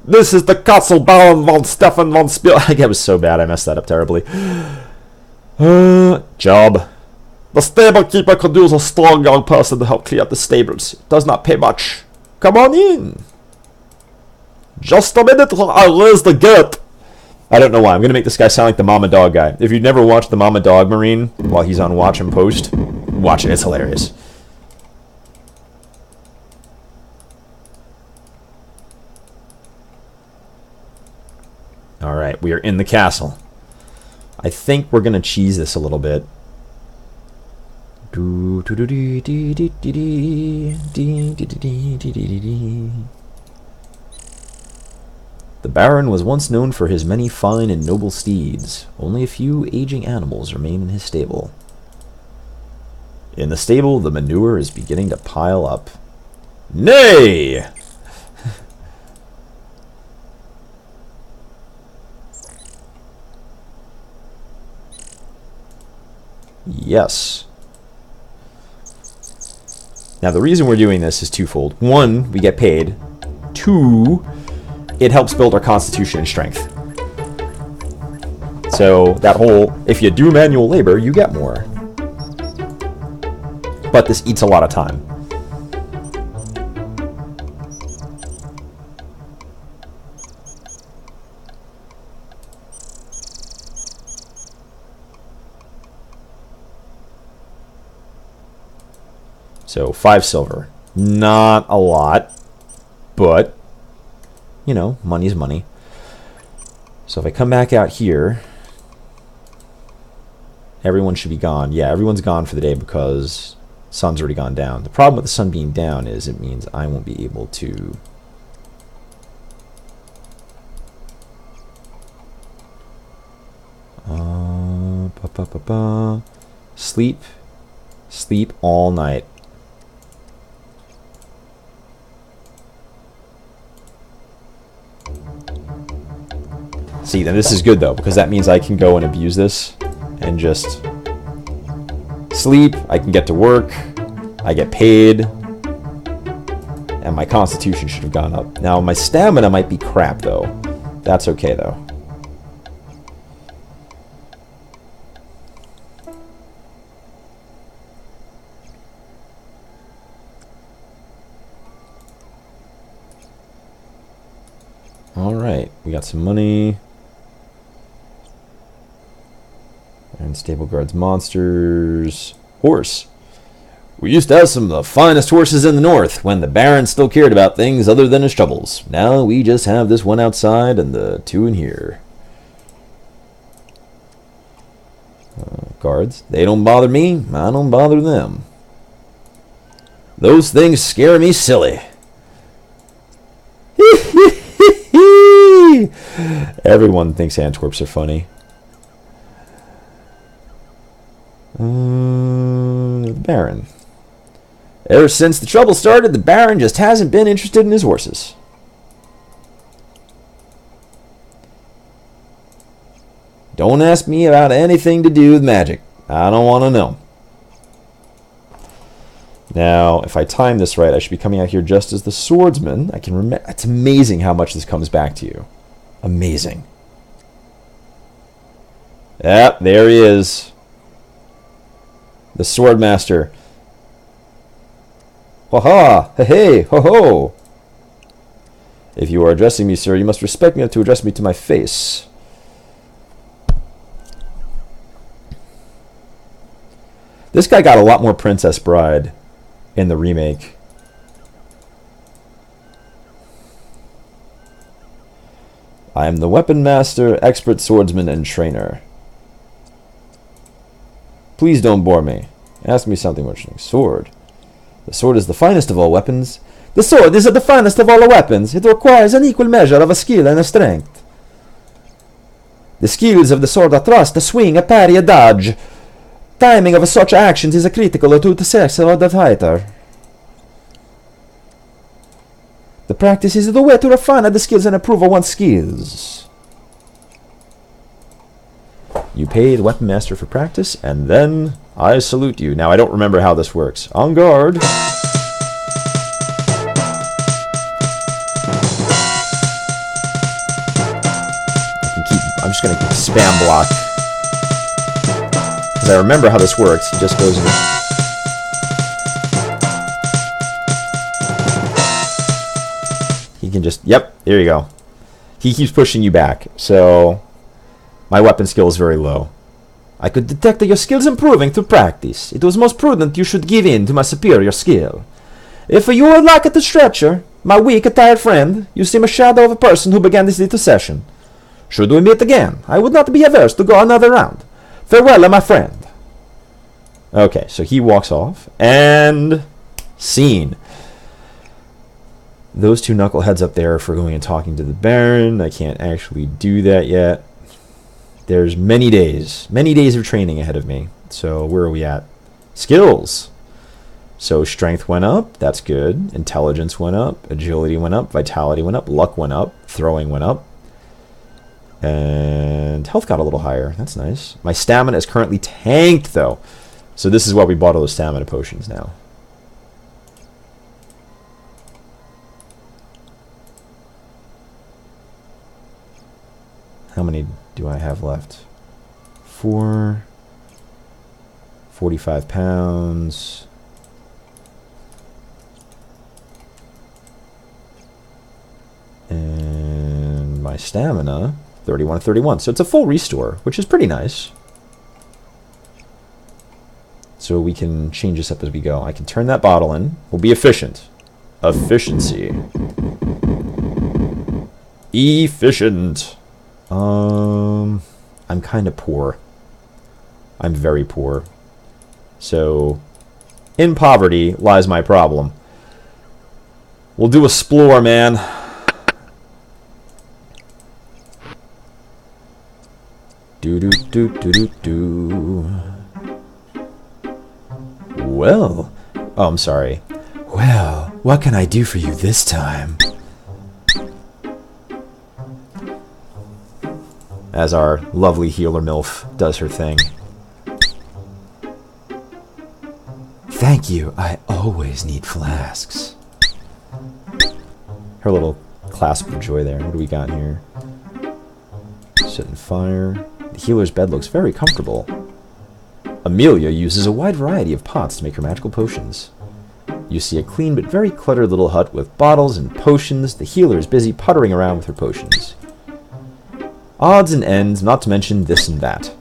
This is the castle Baron von Stefan von Spielberg. That was so bad, I messed that up terribly. Job. The stable keeper could use a strong young person to help clear up the stables. It does not pay much. Come on in. Just a minute, I'll raise the gate. I don't know why. I'm going to make this guy sound like the Mama Dog guy. If you've never watched the Mama Dog Marine while he's on Watch and Post, watch it. It's hilarious. Alright, we are in the castle. I think we're going to cheese this a little bit. The Baron was once known for his many fine and noble steeds. Only a few aging animals remain in his stable. In the stable, the manure is beginning to pile up. Nay! Yes. Now, the reason we're doing this is twofold. One, we get paid. Two, it helps build our constitution and strength. So, that whole, if you do manual labor, you get more. But this eats a lot of time. So 5 silver. Not a lot, but, you know, money's money. So if I come back out here, everyone should be gone. Yeah, everyone's gone for the day because sun's already gone down. The problem with the sun being down is it means I won't be able to sleep all night. See, then this is good though, because that means I can go and abuse this and just sleep. I can get to work. I get paid. And my constitution should have gone up. Now, my stamina might be crap though. That's okay though. Alright, we got some money. And stable guards, monsters. Horse. We used to have some of the finest horses in the north when the Baron still cared about things other than his troubles. Now we just have this one outside and the 2 in here. Guards. They don't bother me. I don't bother them. Those things scare me silly. Everyone thinks Antwerps are funny. The Baron. Ever since the trouble started, the Baron just hasn't been interested in his horses. Don't ask me about anything to do with magic. I don't want to know. Now, if I time this right, I should be coming out here just as the swordsman. I can remember. It's amazing how much this comes back to you. Amazing. Yep, there he is. The swordmaster. Ha-ha! Hey-hey! Ho-ho! If you are addressing me, sir, you must respect me enough to address me to my face. This guy got a lot more Princess Bride in the remake. I am the weapon master, expert swordsman, and trainer. Please don't bore me. Ask me something more interesting. Sword. The sword is the finest of all weapons. The sword is the finest of all the weapons. It requires an equal measure of a skill and a strength. The skills of the sword are thrust, a swing, a parry, a dodge. Timing of such actions is a critical to the success of the fighter. The practice is the way to refine the skills and improve one's skills. You pay the weapon master for practice, and then I salute you. Now, I don't remember how this works. On guard. I'm just going to spam block. Because I remember how this works. He just goes and... He can just... Yep, there you go. He keeps pushing you back. So, my weapon skill is very low. I could detect that your skills improving through practice. It was most prudent you should give in to my superior skill. If you would like at the stretcher, my weak, tired friend, you seem a shadow of a person who began this little session. Should we meet again, I would not be averse to go another round. Farewell, my friend. Okay, so he walks off, and scene. Those two knuckleheads up there for going and talking to the Baron. I can't actually do that yet. There's many days of training ahead of me. So where are we at? Skills. So strength went up, that's good. Intelligence went up, agility went up, vitality went up, luck went up, throwing went up. And health got a little higher, that's nice. My stamina is currently tanked though. So this is why we bought all those stamina potions now. How many do I have left? 4. 45 pounds. And my stamina, 31 and 31. So it's a full restore, which is pretty nice. So we can change this up as we go. I can turn that bottle in. We'll be efficient. Efficiency. Efficient. I'm kind of poor. I'm very poor. So, in poverty lies my problem. We'll do a splore, man. Do. Well, oh, I'm sorry. Well, what can I do for you this time? As our lovely healer MILF does her thing. Thank you, I always need flasks. Her little clasp of joy there. What do we got here? Set in fire. The healer's bed looks very comfortable. Amelia uses a wide variety of pots to make her magical potions. You see a clean but very cluttered little hut with bottles and potions. The healer is busy puttering around with her potions. Odds and ends, not to mention this and that.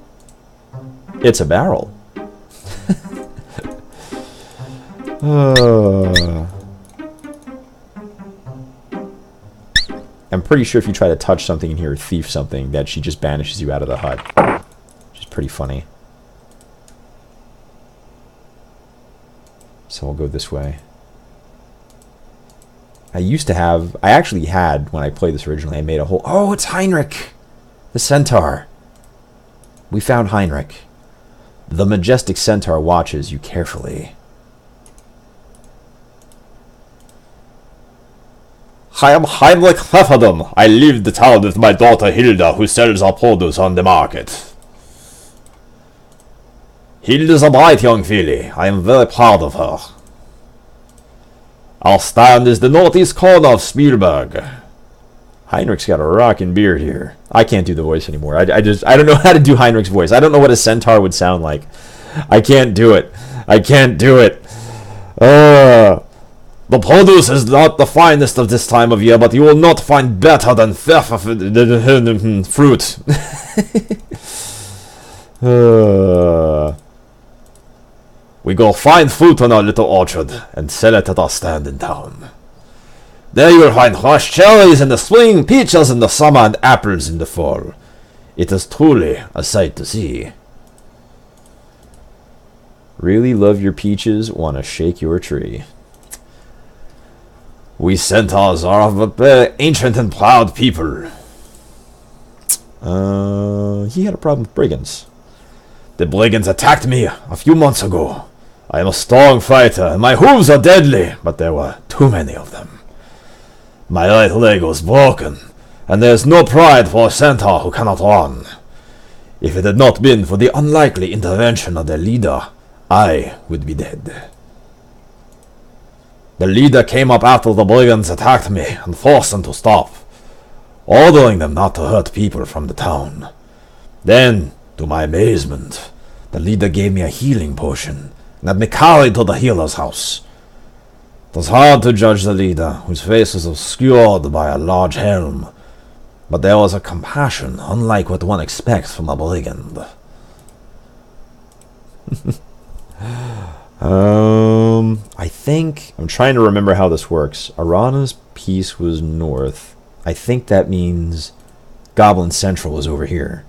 It's a barrel. I'm pretty sure if you try to touch something in here or thief something, that she just banishes you out of the hut. Which is pretty funny. So I'll go this way. I actually had, when I played this originally, I made a whole... Oh, it's Heinrich! The centaur. We found Heinrich. The majestic centaur watches you carefully. I am Heinrich Pfefferdom. I leave the town with my daughter Hilda, who sells our produce on the market. Hilda's a bright young filly. I am very proud of her. Our stand is the northeast corner of Spielberg. Heinrich's got a rockin' beard here. I can't do the voice anymore. I don't know how to do Heinrich's voice. I don't know what a centaur would sound like. I can't do it. I can't do it. The produce is not the finest of this time of year, but you will not find better than fruit. We go find fruit on our little orchard and sell it at our stand in town. There you will find fresh cherries in the spring, peaches in the summer, and apples in the fall. It is truly a sight to see. Really love your peaches, wanna shake your tree. We centaurs are of a very ancient and proud people. He had a problem with brigands. The brigands attacked me a few months ago. I am a strong fighter, and my hooves are deadly, but there were too many of them. My right leg was broken, and there is no pride for a centaur who cannot run. If it had not been for the unlikely intervention of their leader, I would be dead. The leader came up after the brigands attacked me and forced them to stop, ordering them not to hurt people from the town. Then, to my amazement, the leader gave me a healing potion and had me carried to the healer's house. It was hard to judge the leader, whose face was obscured by a large helm, but there was a compassion unlike what one expects from a brigand. I think... I'm trying to remember how this works. Arana's piece was north. I think that means Goblin Central was over here.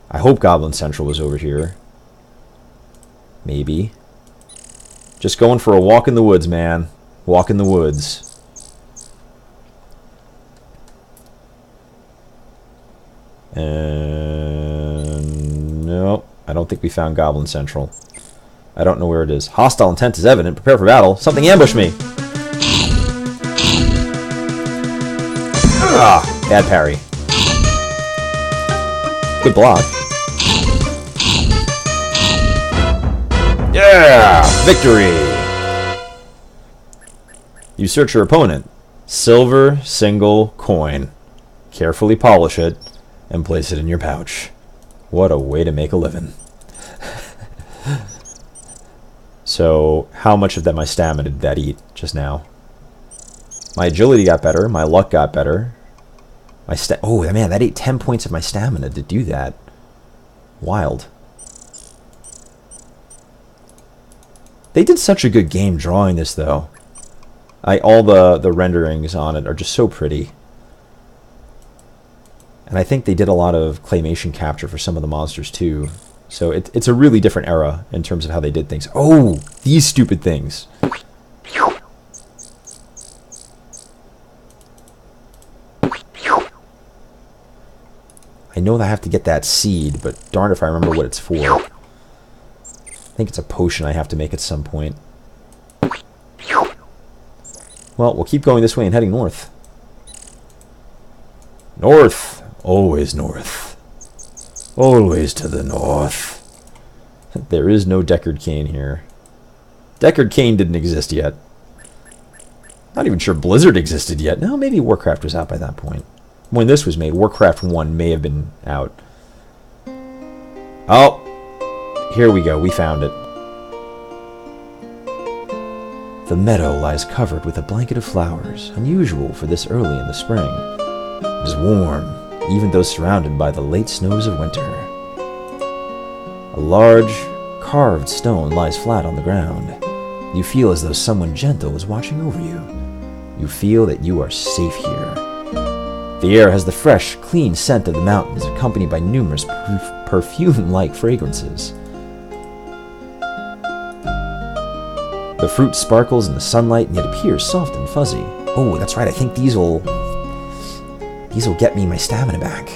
I hope Goblin Central was over here. Maybe. Just going for a walk in the woods, man. Walk in the woods. And no, I don't think we found Goblin Central. I don't know where it is. Hostile intent is evident. Prepare for battle. Something ambushed me. Ah, bad parry. Good block. Yeah! Victory! You search your opponent. Silver single coin. Carefully polish it and place it in your pouch. What a way to make a living. So, how much of that my stamina did that eat just now? My agility got better. My luck got better. Oh, man, that ate 10 points of my stamina to do that. Wild. They did such a good game drawing this, though. All the renderings on it are just so pretty. And I think they did a lot of claymation capture for some of the monsters, too. So it's a really different era in terms of how they did things. Oh, these stupid things. I know that I have to get that seed, but darn if I remember what it's for. I think it's a potion I have to make at some point. Well, we'll keep going this way and heading north. North! Always north. Always to the north. There is no Deckard Cain here. Deckard Cain didn't exist yet. Not even sure Blizzard existed yet. No, maybe Warcraft was out by that point. When this was made, Warcraft 1 may have been out. Oh! Here we go. We found it. The meadow lies covered with a blanket of flowers, unusual for this early in the spring. It is warm, even though surrounded by the late snows of winter. A large, carved stone lies flat on the ground. You feel as though someone gentle is watching over you. You feel that you are safe here. The air has the fresh, clean scent of the mountains, accompanied by numerous perfume-like fragrances. The fruit sparkles in the sunlight and yet appears soft and fuzzy. Oh, that's right, I think these will get me my stamina back.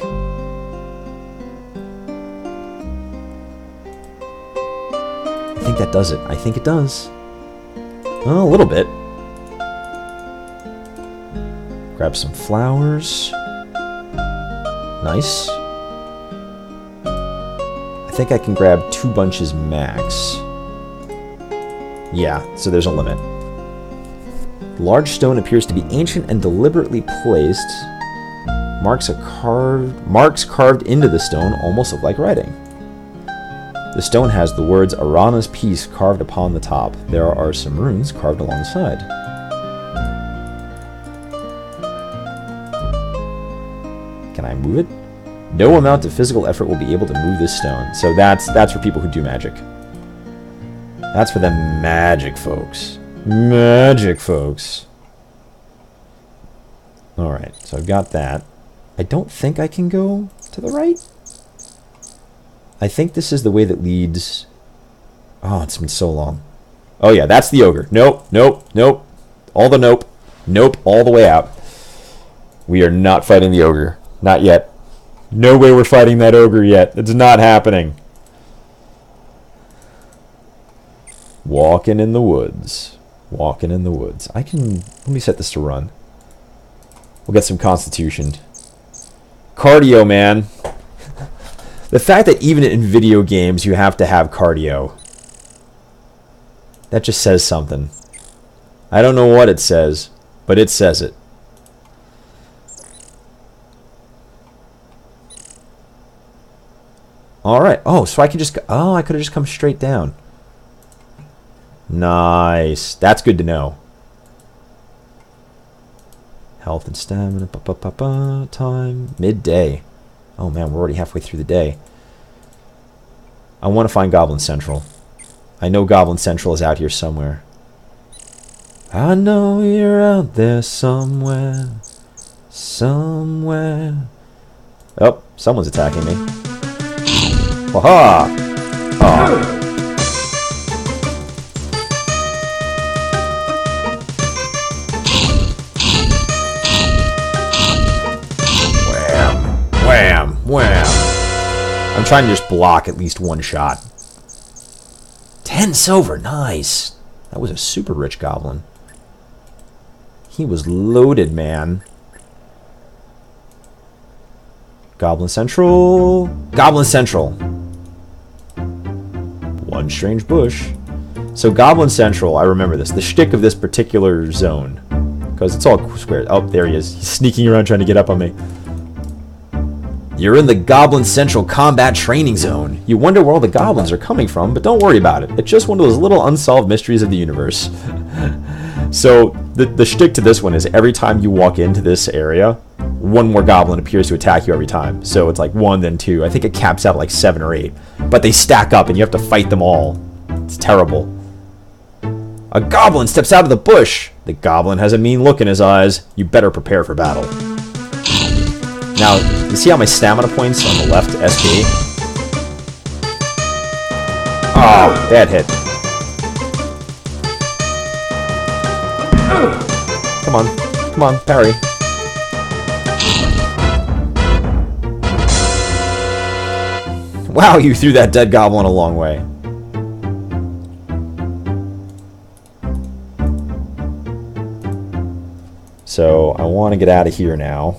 I think that does it. I think it does. Oh, a little bit. Grab some flowers. Nice. I think I can grab 2 bunches max. Yeah, so there's a limit. The large stone appears to be ancient and deliberately placed. Marks carved into the stone almost look like writing. The stone has the words Arana's Peace carved upon the top. There are some runes carved along the side. Can I move it? No amount of physical effort will be able to move this stone. So that's for people who do magic. That's for the magic folks. Magic folks. Alright, so I've got that. I don't think I can go to the right. I think this is the way that leads... Oh, it's been so long. Oh yeah, that's the ogre. Nope, nope, nope. All the nope. Nope, all the way out. We are not fighting the ogre. Not yet. No way we're fighting that ogre yet. It's not happening. Walking in the woods. Walking in the woods. Let me set this to run. We'll get some constitution. Cardio, man. The fact that even in video games you have to have cardio. That just says something. I don't know what it says, but it says it. Alright. Oh, so I can just... Oh, I could have just come straight down. Nice. That's good to know. Health and stamina. Time. Midday. Oh man, we're already halfway through the day. I want to find Goblin Central. I know Goblin Central is out here somewhere. I know you're out there somewhere. Somewhere. Oh, someone's attacking me. Aha! Oh. Wham! Wham! I'm trying to just block at least one shot. 10 silver, nice! That was a super rich goblin. He was loaded, man. Goblin Central. Goblin Central. One strange bush. So Goblin Central, I remember this. The shtick of this particular zone. Because it's all square. Oh, there he is. He's sneaking around trying to get up on me. You're in the Goblin Central Combat Training Zone. You wonder where all the goblins are coming from, but don't worry about it. It's just one of those little unsolved mysteries of the universe. So, the shtick to this one is every time you walk into this area, one more goblin appears to attack you every time. So it's like 1, then 2. I think it caps out like 7 or 8. But they stack up and you have to fight them all. It's terrible. A goblin steps out of the bush. The goblin has a mean look in his eyes. You better prepare for battle. Now, you see how my stamina points on the left SP? Oh, bad hit. Come on. Come on, parry. Wow, you threw that dead goblin a long way. So, I want to get out of here now.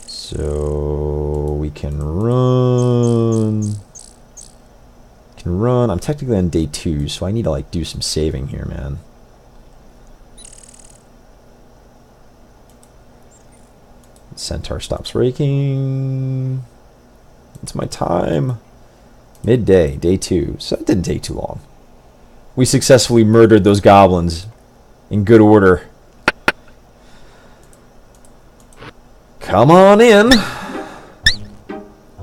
So we can run. I'm technically on day 2, so I need to like do some saving here, man. Centaur stops raking. It's my time. Midday, day 2. So that didn't take too long. We successfully murdered those goblins in good order. Come on in.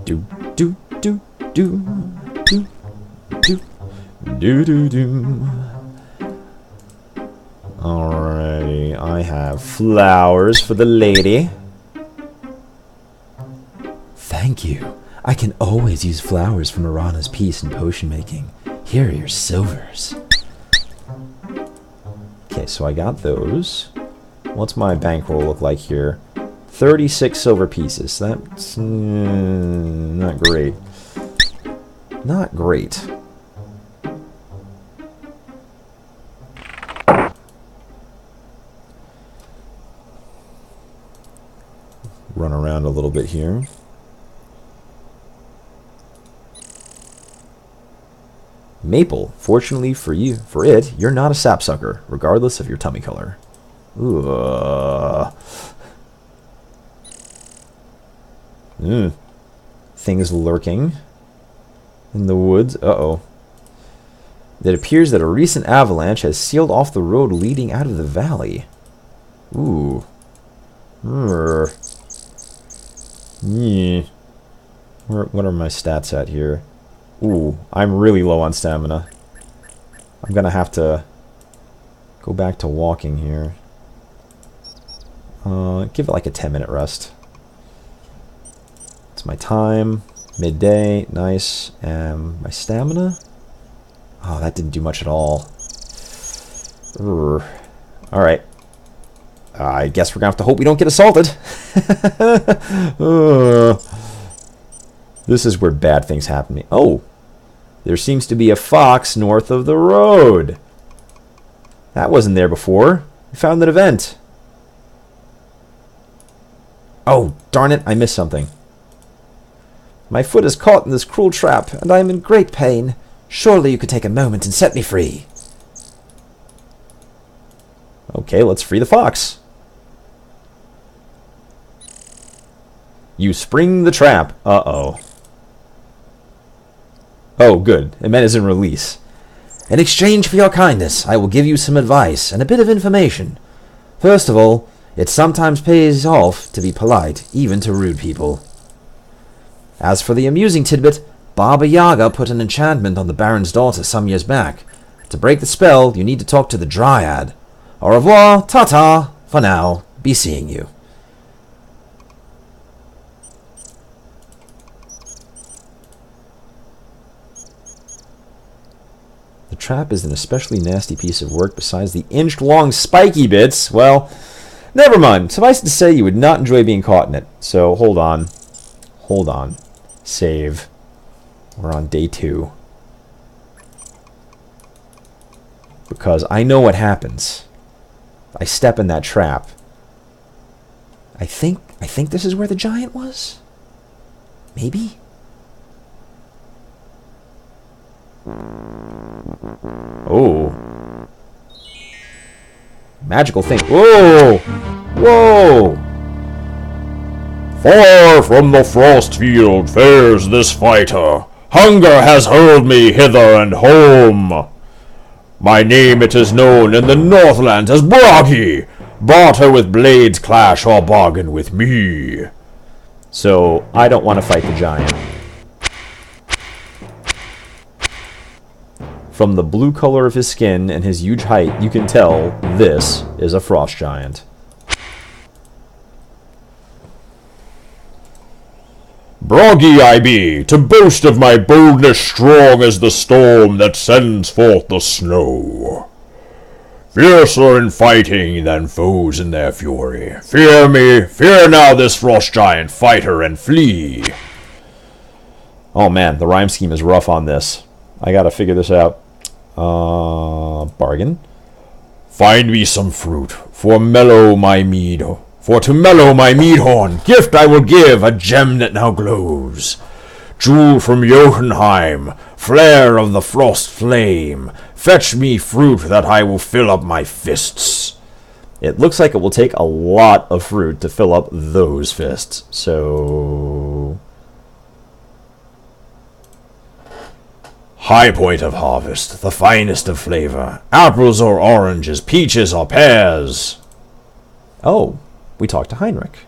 Do do do do do do do do do. Alrighty, I have flowers for the lady. Thank you. I can always use flowers for Marana's peace and potion making. Here are your silvers. Okay, so I got those. What's my bankroll look like here? 36 silver pieces. That's not great. Not great. Run around a little bit here. Maple. Fortunately for you, you're not a sapsucker, regardless of your tummy color. Ooh. Things lurking in the woods. Uh-oh. It appears that a recent avalanche has sealed off the road leading out of the valley. Ooh. Yeah. What are my stats at here? Ooh, I'm really low on stamina. I'm gonna have to go back to walking here. Give it like a 10-minute rest. It's my time. Midday. Nice. My stamina? Oh, that didn't do much at all. Alright. I guess we're gonna have to hope we don't get assaulted. This is where bad things happen to me. Oh! There seems to be a fox north of the road. That wasn't there before. We found an event. Oh, darn it, I missed something. My foot is caught in this cruel trap, and I am in great pain. Surely you could take a moment and set me free. Okay, let's free the fox. You spring the trap. Uh-oh. Oh, good. It meant as in release. In exchange for your kindness, I will give you some advice and a bit of information. First of all, it sometimes pays off to be polite, even to rude people. As for the amusing tidbit, Baba Yaga put an enchantment on the Baron's daughter some years back. To break the spell, you need to talk to the Dryad. Au revoir, ta-ta, for now. Be seeing you. The trap is an especially nasty piece of work besides the inch-long spiky bits. Well, never mind. Suffice it to say, you would not enjoy being caught in it. So, hold on. Hold on. Save. We're on day 2. Because I know what happens. I step in that trap. I think this is where the giant was? Maybe? Oh. Magical thing. Whoa! Whoa! Far from the frost field fares this fighter. Hunger has hurled me hither and home. My name it is known in the Northlands as Broggy. Barter with blades clash or bargain with me. So, I don't want to fight the giant. From the blue color of his skin and his huge height, you can tell this is a frost giant. Broggy I be, to boast of my boldness strong as the storm that sends forth the snow. Fiercer in fighting than foes in their fury. Fear me, fear now this frost giant fighter and flee. Oh man, the rhyme scheme is rough on this. I gotta figure this out. Bargain. Find me some fruit, for mellow my mead. For to mellow my mead horn, gift I will give, a gem that now glows. Jewel from Jotunheim, flare of the frost flame. Fetch me fruit that I will fill up my fists. It looks like it will take a lot of fruit to fill up those fists. So... High point of harvest, the finest of flavor. Apples or oranges, peaches or pears. Oh, we talked to Heinrich.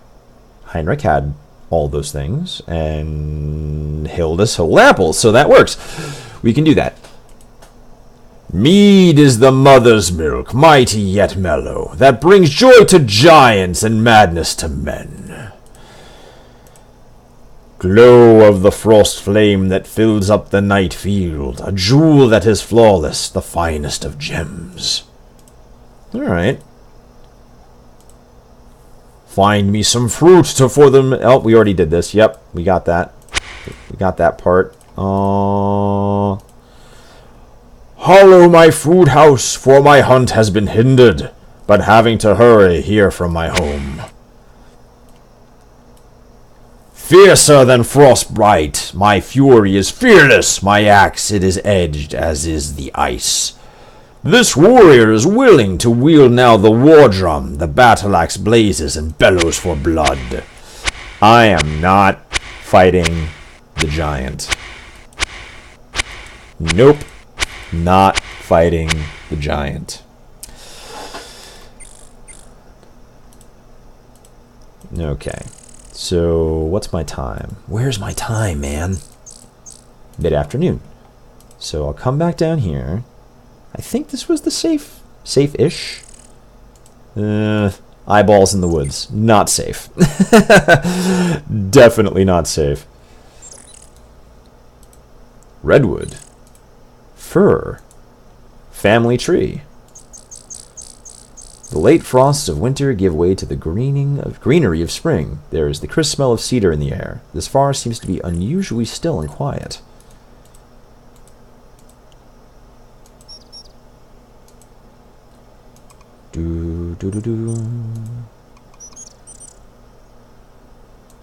Heinrich had all those things, and Hilda sold apples, so that works. We can do that. Mead is the mother's milk, mighty yet mellow, that brings joy to giants and madness to men. Glow of the frost flame that fills up the night field, a jewel that is flawless, the finest of gems. Alright. Find me some fruit for them. Oh, we already did this. Yep, we got that. We got that part. Hollow my food house, for my hunt has been hindered, but having to hurry here from my home. Fiercer than frostbite, my fury is fearless, my axe it is edged as is the ice. This warrior is willing to wield now the war drum, the battle axe blazes and bellows for blood. I am not fighting the giant. Nope. Not fighting the giant. Okay. So, what's my time? Where's my time, man? Mid-afternoon. So I'll come back down here. I think this was the safe-ish. Eyeballs in the woods. Not safe. Definitely not safe. Redwood. Fir. Family tree. The late frosts of winter give way to the greenery of spring. There is the crisp smell of cedar in the air. This forest seems to be unusually still and quiet.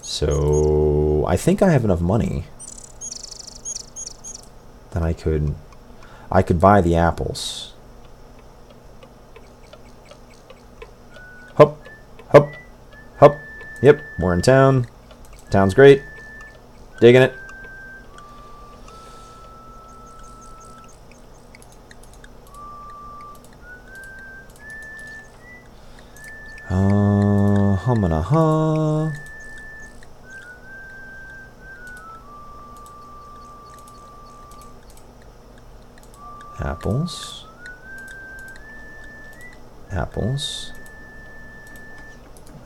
So I think I have enough money that I could buy the apples. Hup, hup, hup. Yep, we're in town. Town's great. Digging it. Humanaha. Apples. apples.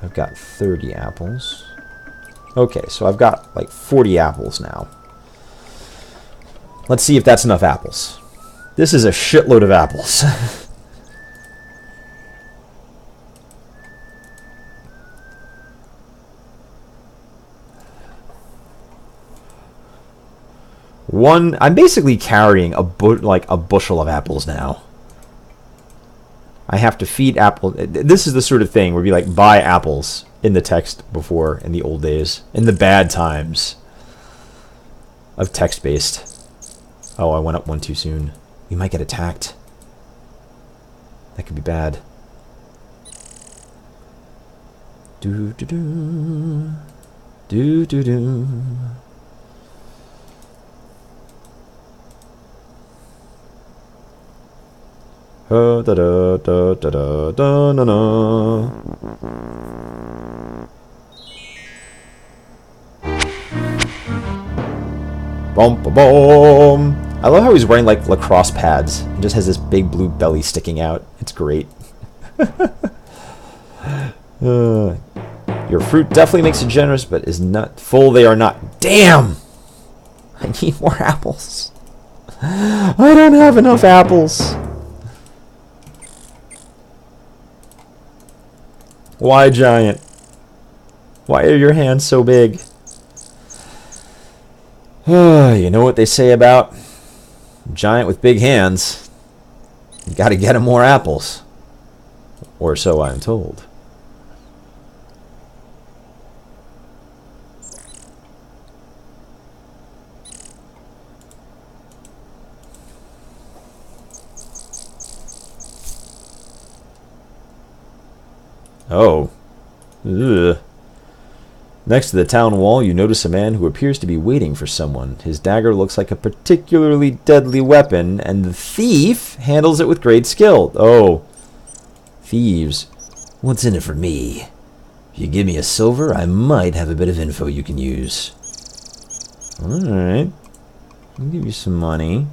I've got 30 apples. Okay, so I've got like 40 apples now. Let's see if that's enough apples. This is a shitload of apples. I'm basically carrying a bushel of apples now. I have to feed apples. This is the sort of thing where we like buy apples in the text before in the old days, in the bad times of text-based. Oh, I went up one too soon. We might get attacked. That could be bad. Do do do. Do do do. Da da da da da da na na. Bum ba bum. I love how he's wearing like lacrosse pads. He just has this big blue belly sticking out. It's great. Your fruit definitely makes it generous, but is not full. They are not. Damn! I need more apples. I don't have enough apples. Why, giant? Why are your hands so big? You know what they say about giant with big hands? You gotta get him more apples. Or so I'm told. Oh. Ugh. Next to the town wall, you notice a man who appears to be waiting for someone. His dagger looks like a particularly deadly weapon, and the thief handles it with great skill. Oh. Thieves. What's in it for me? If you give me a silver, I might have a bit of info you can use. Alright. I'll give you some money.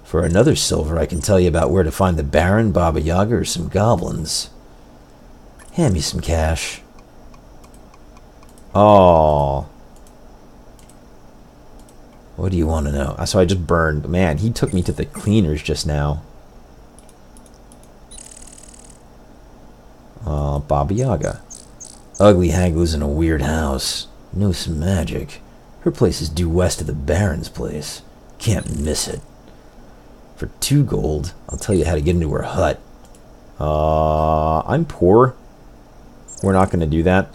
For another silver, I can tell you about where to find the Baron, Baba Yaga, or some goblins. Hand me some cash. Oh. What do you want to know? So I just burned. Man, he took me to the cleaners just now. Baba Yaga. Ugly hag lives in a weird house. Knows some magic. Her place is due west of the Baron's place. Can't miss it. For 2 gold, I'll tell you how to get into her hut. I'm poor. We're not going to do that.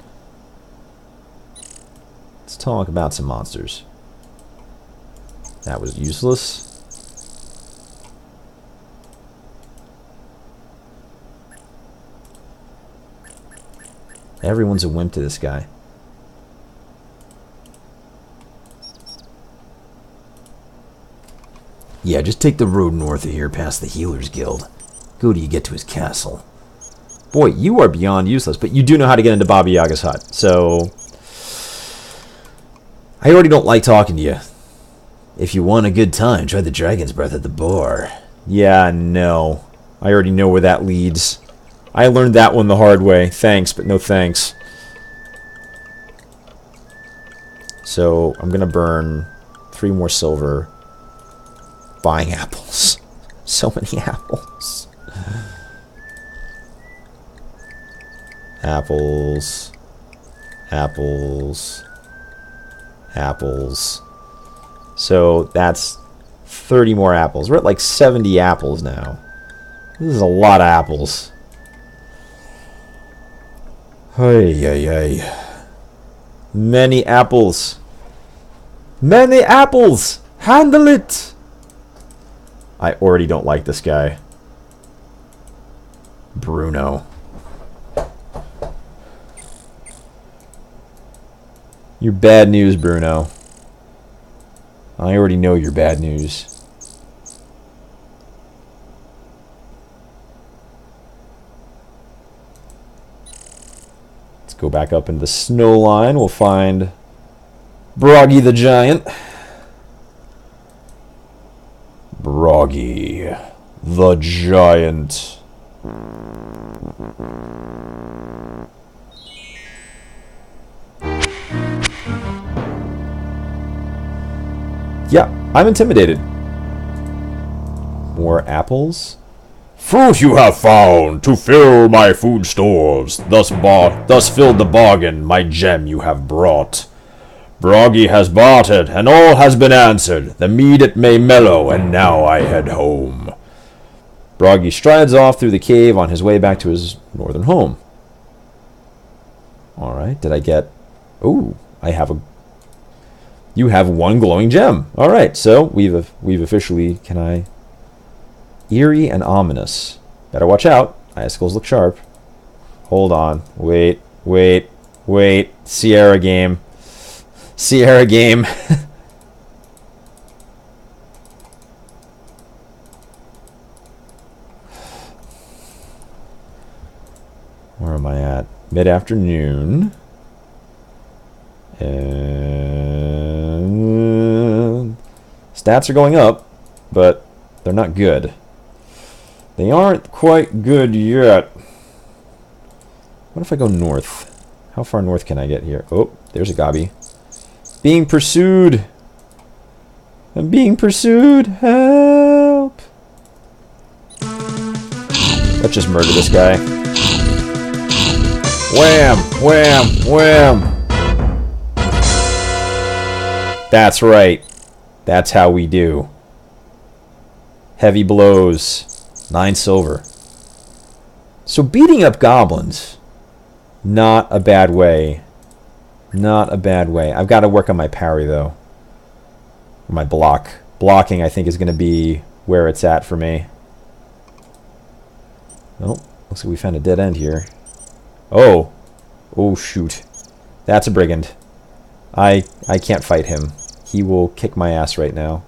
Let's talk about some monsters. That was useless. Everyone's a wimp to this guy. Yeah, just take the road north of here past the Healer's Guild. Go till you get to his castle. Boy, you are beyond useless, but you do know how to get into Baba Yaga's hut, so... I already don't like talking to you. If you want a good time, try the Dragon's Breath at the bar. Yeah, no. I already know where that leads. I learned that one the hard way. Thanks, but no thanks. So, I'm gonna burn 3 more silver buying apples. So many apples. Apples. Apples. Apples. So that's 30 more apples. We're at like 70 apples now. This is a lot of apples. Hey, hey, hey. Many apples. Many apples! Handle it! I already don't like this guy. Bruno. You're bad news, Bruno. I already know you're bad news. Let's go back up into the snow line. We'll find Broggy the Giant. Broggy. the giant. Yeah, I'm intimidated. More apples? Fruit you have found to fill my food stores. Thus filled the bargain, my gem you have brought. Broggy has bought it, and all has been answered. The mead it may mellow, and now I head home. Broggy strides off through the cave on his way back to his northern home. Alright, did I get... Ooh, I have a... You have one glowing gem. Alright, so we've officially... Can I... Eerie and ominous. Better watch out. Icicles look sharp. Hold on. Wait. Sierra game. Sierra game. Where am I at? Mid-afternoon. And... Stats are going up, but they're not good. They aren't quite good yet. What if I go north? How far north can I get here? Oh, there's a gobby. Being pursued. I'm being pursued. Help. Let's just murder this guy. Wham! Wham! Wham! That's right. That's how we do. Heavy blows. 9 silver. So beating up goblins, not a bad way. Not a bad way. I've got to work on my parry, though. My block. Blocking, I think, is going to be where it's at for me. Oh, looks like we found a dead end here. Oh. Oh, shoot. That's a brigand. I can't fight him. He will kick my ass right now.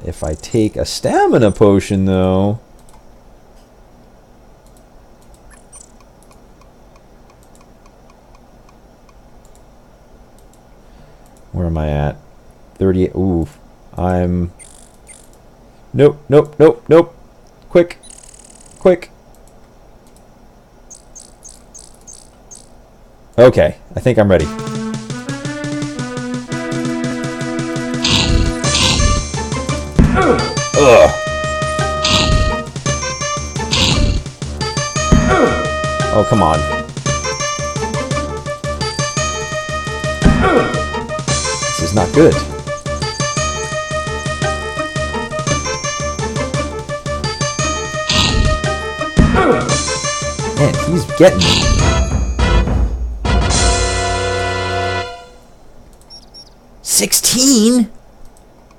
If I take a stamina potion, though... Where am I at? 38. Ooh. I'm... Nope. Quick. Okay. I think I'm ready. Ugh. Oh, come on. This is not good. Man, he's getting me. $16?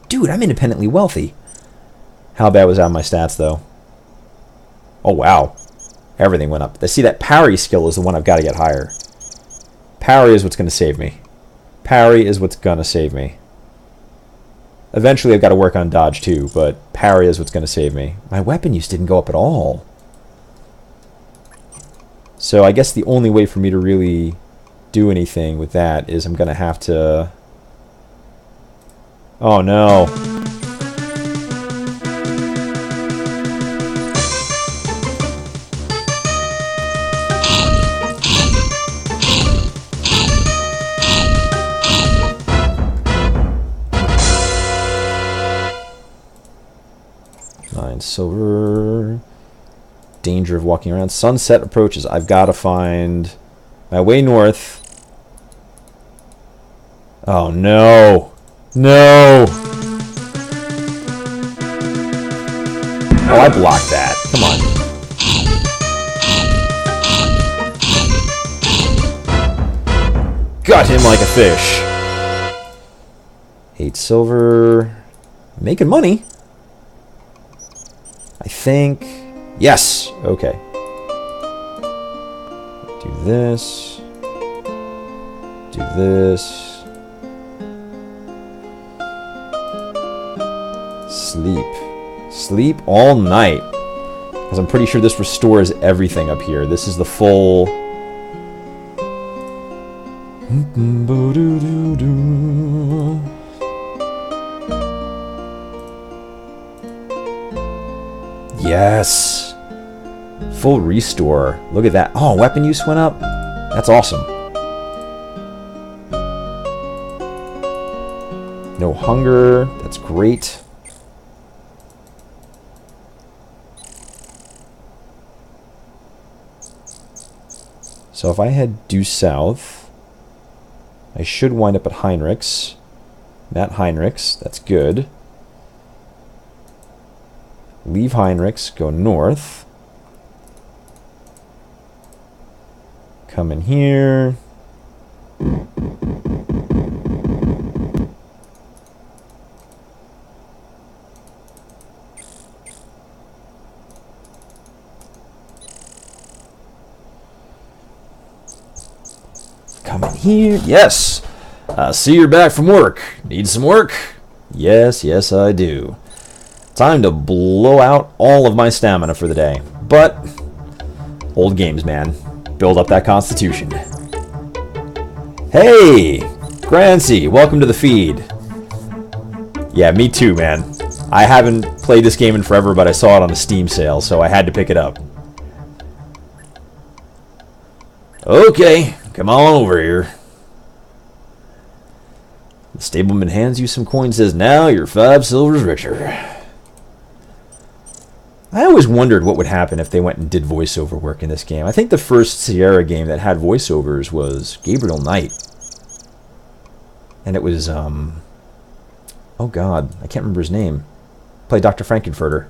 Dude, I'm independently wealthy. How bad was that on my stats, though? Oh, wow. Everything went up. See, that parry skill is the one I've got to get higher. Parry is what's going to save me. Parry is what's going to save me. Eventually, I've got to work on dodge, too, but parry is what's going to save me. My weapon use didn't go up at all. So I guess the only way for me to really do anything with that is I'm going to have to... Oh, no. Silver. Danger of walking around. Sunset approaches. I've got to find my way north. Oh, no. No. Oh, I blocked that. Come on. Got him like a fish. 8 silver. Making money. I think... Yes! Okay. Do this. Do this. Sleep. Sleep all night. Because I'm pretty sure this restores everything up here. This is the full... Yes. Full restore. Look at that. Oh, weapon use went up. That's awesome. No hunger. That's great. So if I head due south, I should wind up at Heinrichs. Matt Heinrichs. That's good. Leave Heinrichs. Go north. Come in here. Come in here. Yes. I see you're back from work. Need some work? Yes, yes, I do. Time to blow out all of my stamina for the day. But, old games, man. Build up that constitution. Hey! Grancy, welcome to the feed. Yeah, me too, man. I haven't played this game in forever, but I saw it on a Steam sale, so I had to pick it up. Okay, come on over here. The stableman hands you some coins, says, now you're 5 silvers richer. I always wondered what would happen if they went and did voiceover work in this game. I think the first Sierra game that had voiceovers was Gabriel Knight. And it was, oh god, I can't remember his name. Played Dr. Frankenfurter.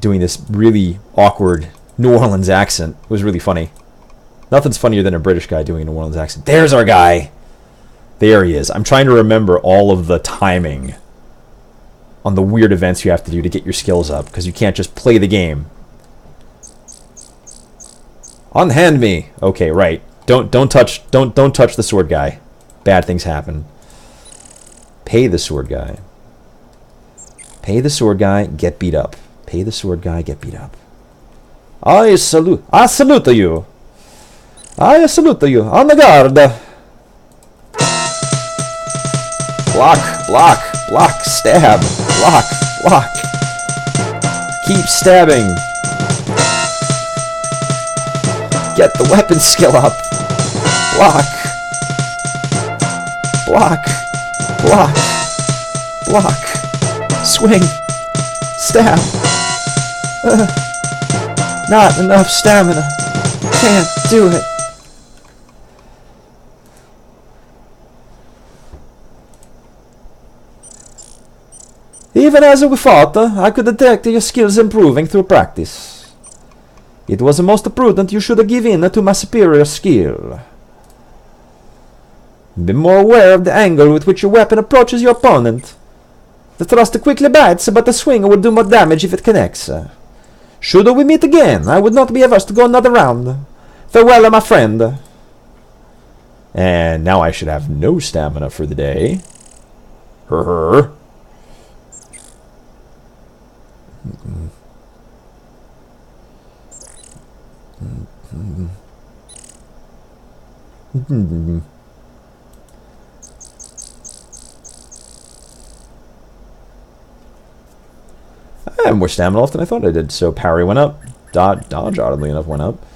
Doing this really awkward New Orleans accent. It was really funny. Nothing's funnier than a British guy doing a New Orleans accent. There's our guy! There he is. I'm trying to remember all of the timing on the weird events you have to do to get your skills up, because you can't just play the game. Unhand me. Okay, right. Don't touch the sword guy. Bad things happen. Pay the sword guy. Pay the sword guy, get beat up. Pay the sword guy, get beat up. I salute you. I salute you. On the guard. Block, block, block, stab. Block, block. Keep stabbing. Get the weapon skill up. Block. Block. Block. Block. Swing. Stab. Not enough stamina. Can't do it. Even as we fought, I could detect your skills improving through practice. It was most prudent you should give in to my superior skill. Be more aware of the angle with which your weapon approaches your opponent. The thrust quickly bites, but the swing will do more damage if it connects. Should we meet again, I would not be averse to go another round. Farewell, my friend. And now I should have no stamina for the day. Her. I have more stamina left than I thought I did. So parry went up. Dodge, oddly enough, went up.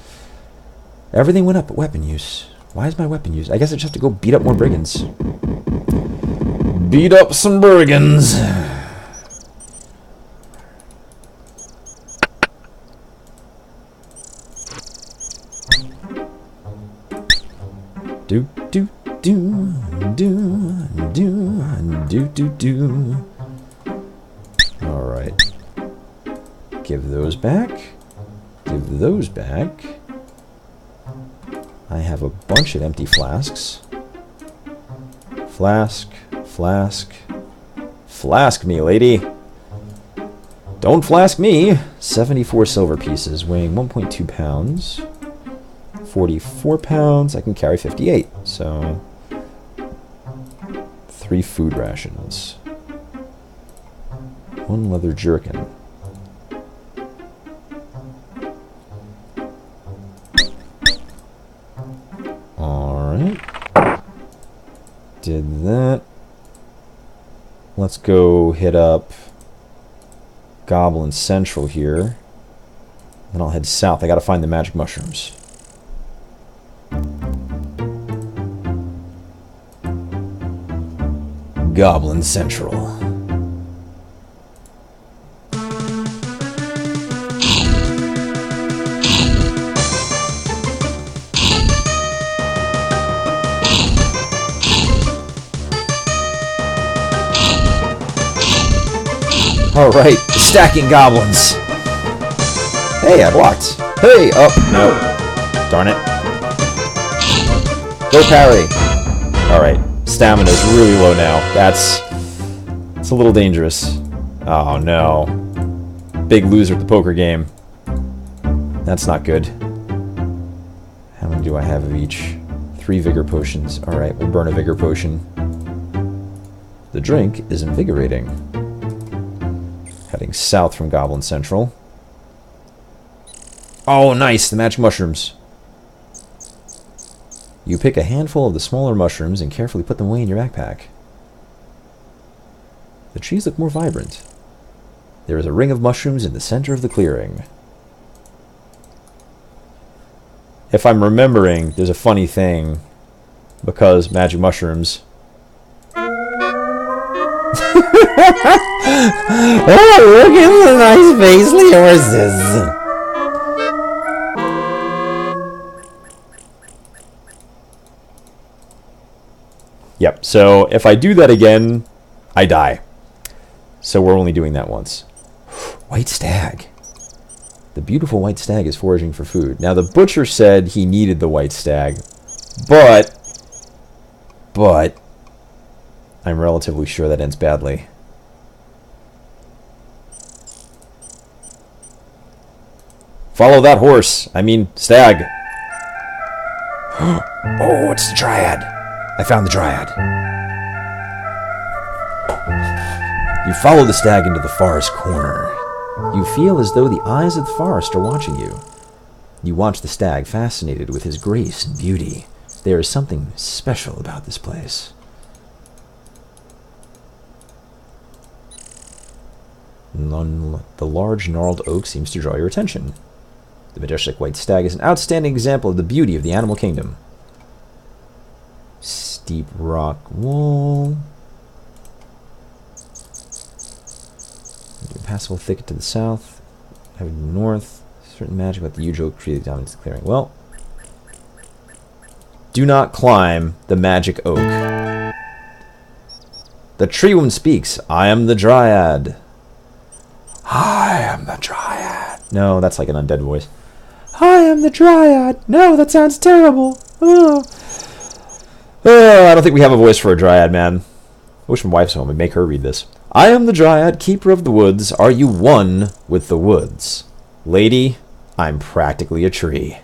Everything went up but weapon use. Why is my weapon use? I guess I just have to go beat up more brigands. Beat up some brigands. Do do do do do do do. All right. Give those back. Give those back. I have a bunch of empty flasks. Flask, flask, flask me, lady. Don't flask me. 74 silver pieces weighing 1.2 pounds. 44 pounds. I can carry 58. So 3 food rations. 1 leather jerkin. Alright. Did that. let's go hit up Goblin Central here. Then I'll head south. I gotta find the magic mushrooms. Goblin Central. Alright, stacking goblins. Hey, I blocked. Hey, up. No. Darn it. Go parry. Alright, stamina's really low now. It's a little dangerous. Oh no. Big loser at the poker game. That's not good. How many do I have of each? 3 vigor potions. Alright, we'll burn a vigor potion. The drink is invigorating. Heading south from Goblin Central. Oh, nice! The magic mushrooms. You pick a handful of the smaller mushrooms and carefully put them away in your backpack. The trees look more vibrant. There is a ring of mushrooms in the center of the clearing. If I'm remembering, there's a funny thing. Because magic mushrooms... Oh, look at the nice paisley horses. Yep, so if I do that again, I die. So we're only doing that once. White stag. The beautiful white stag is foraging for food. Now the butcher said he needed the white stag, but I'm relatively sure that ends badly. Follow that horse. I mean, stag. Oh, it's the Dryad. I found the Dryad. You follow the stag into the forest corner. You feel as though the eyes of the forest are watching you. You watch the stag, fascinated with his grace and beauty. There is something special about this place. The large gnarled oak seems to draw your attention. The majestic white stag is an outstanding example of the beauty of the animal kingdom. Steep rock wall. Impassable thicket to the south. Heading to the north. Certain magic about the huge oak tree that dominates the clearing. Well, do not climb the magic oak. The tree woman speaks. I am the Dryad. I am the Dryad. No, that's like an undead voice. I am the Dryad. No, that sounds terrible. Oh. I don't think we have a voice for a Dryad, man. I wish my wife's home and make her read this. I am the Dryad, keeper of the woods. Are you one with the woods? Lady, I'm practically a tree.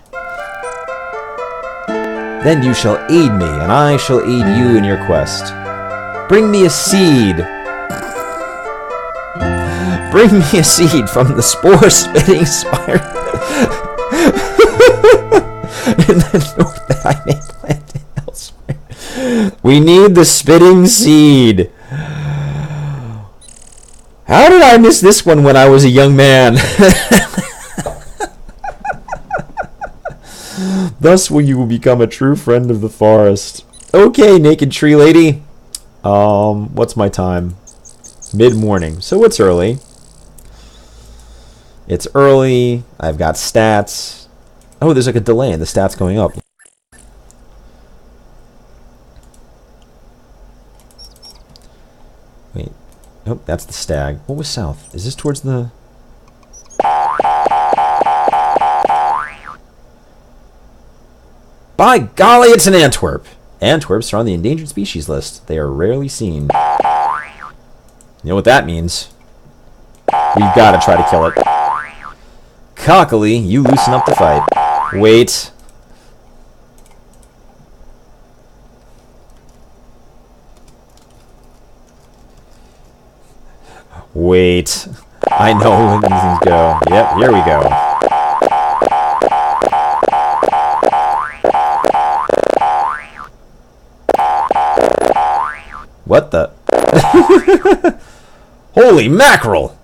Then you shall aid me, and I shall aid you in your quest. Bring me a seed. Bring me a seed from the spore-spitting spider in the north that I may plant it elsewhere. We need the spitting seed. How did I miss this one when I was a young man? Thus will you become a true friend of the forest. Okay, naked tree lady. What's my time? Mid-morning, so it's early. It's early. I've got stats. Oh, there's like a delay in the stats going up. Wait. Oh, that's the stag. What was south? Is this towards the... By golly, it's an Antwerp! Antwerps are on the endangered species list. They are rarely seen. You know what that means? We've got to try to kill it. Cockily, you loosen up the fight. Wait. Wait. I know when these things go. Yep, here we go. What the? Holy mackerel!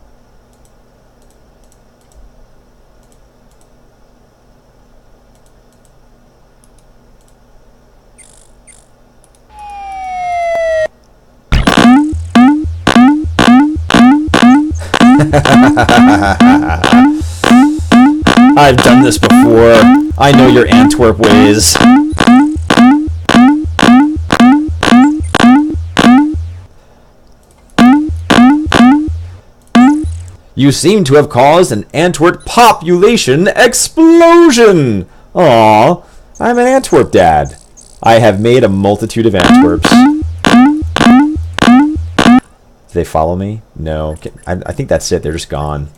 I've done this before. I know your Antwerp ways. You seem to have caused an Antwerp population explosion! Aw, I'm an Antwerp dad. I have made a multitude of Antwerps. Do they follow me? No. I think that's it. They're just gone.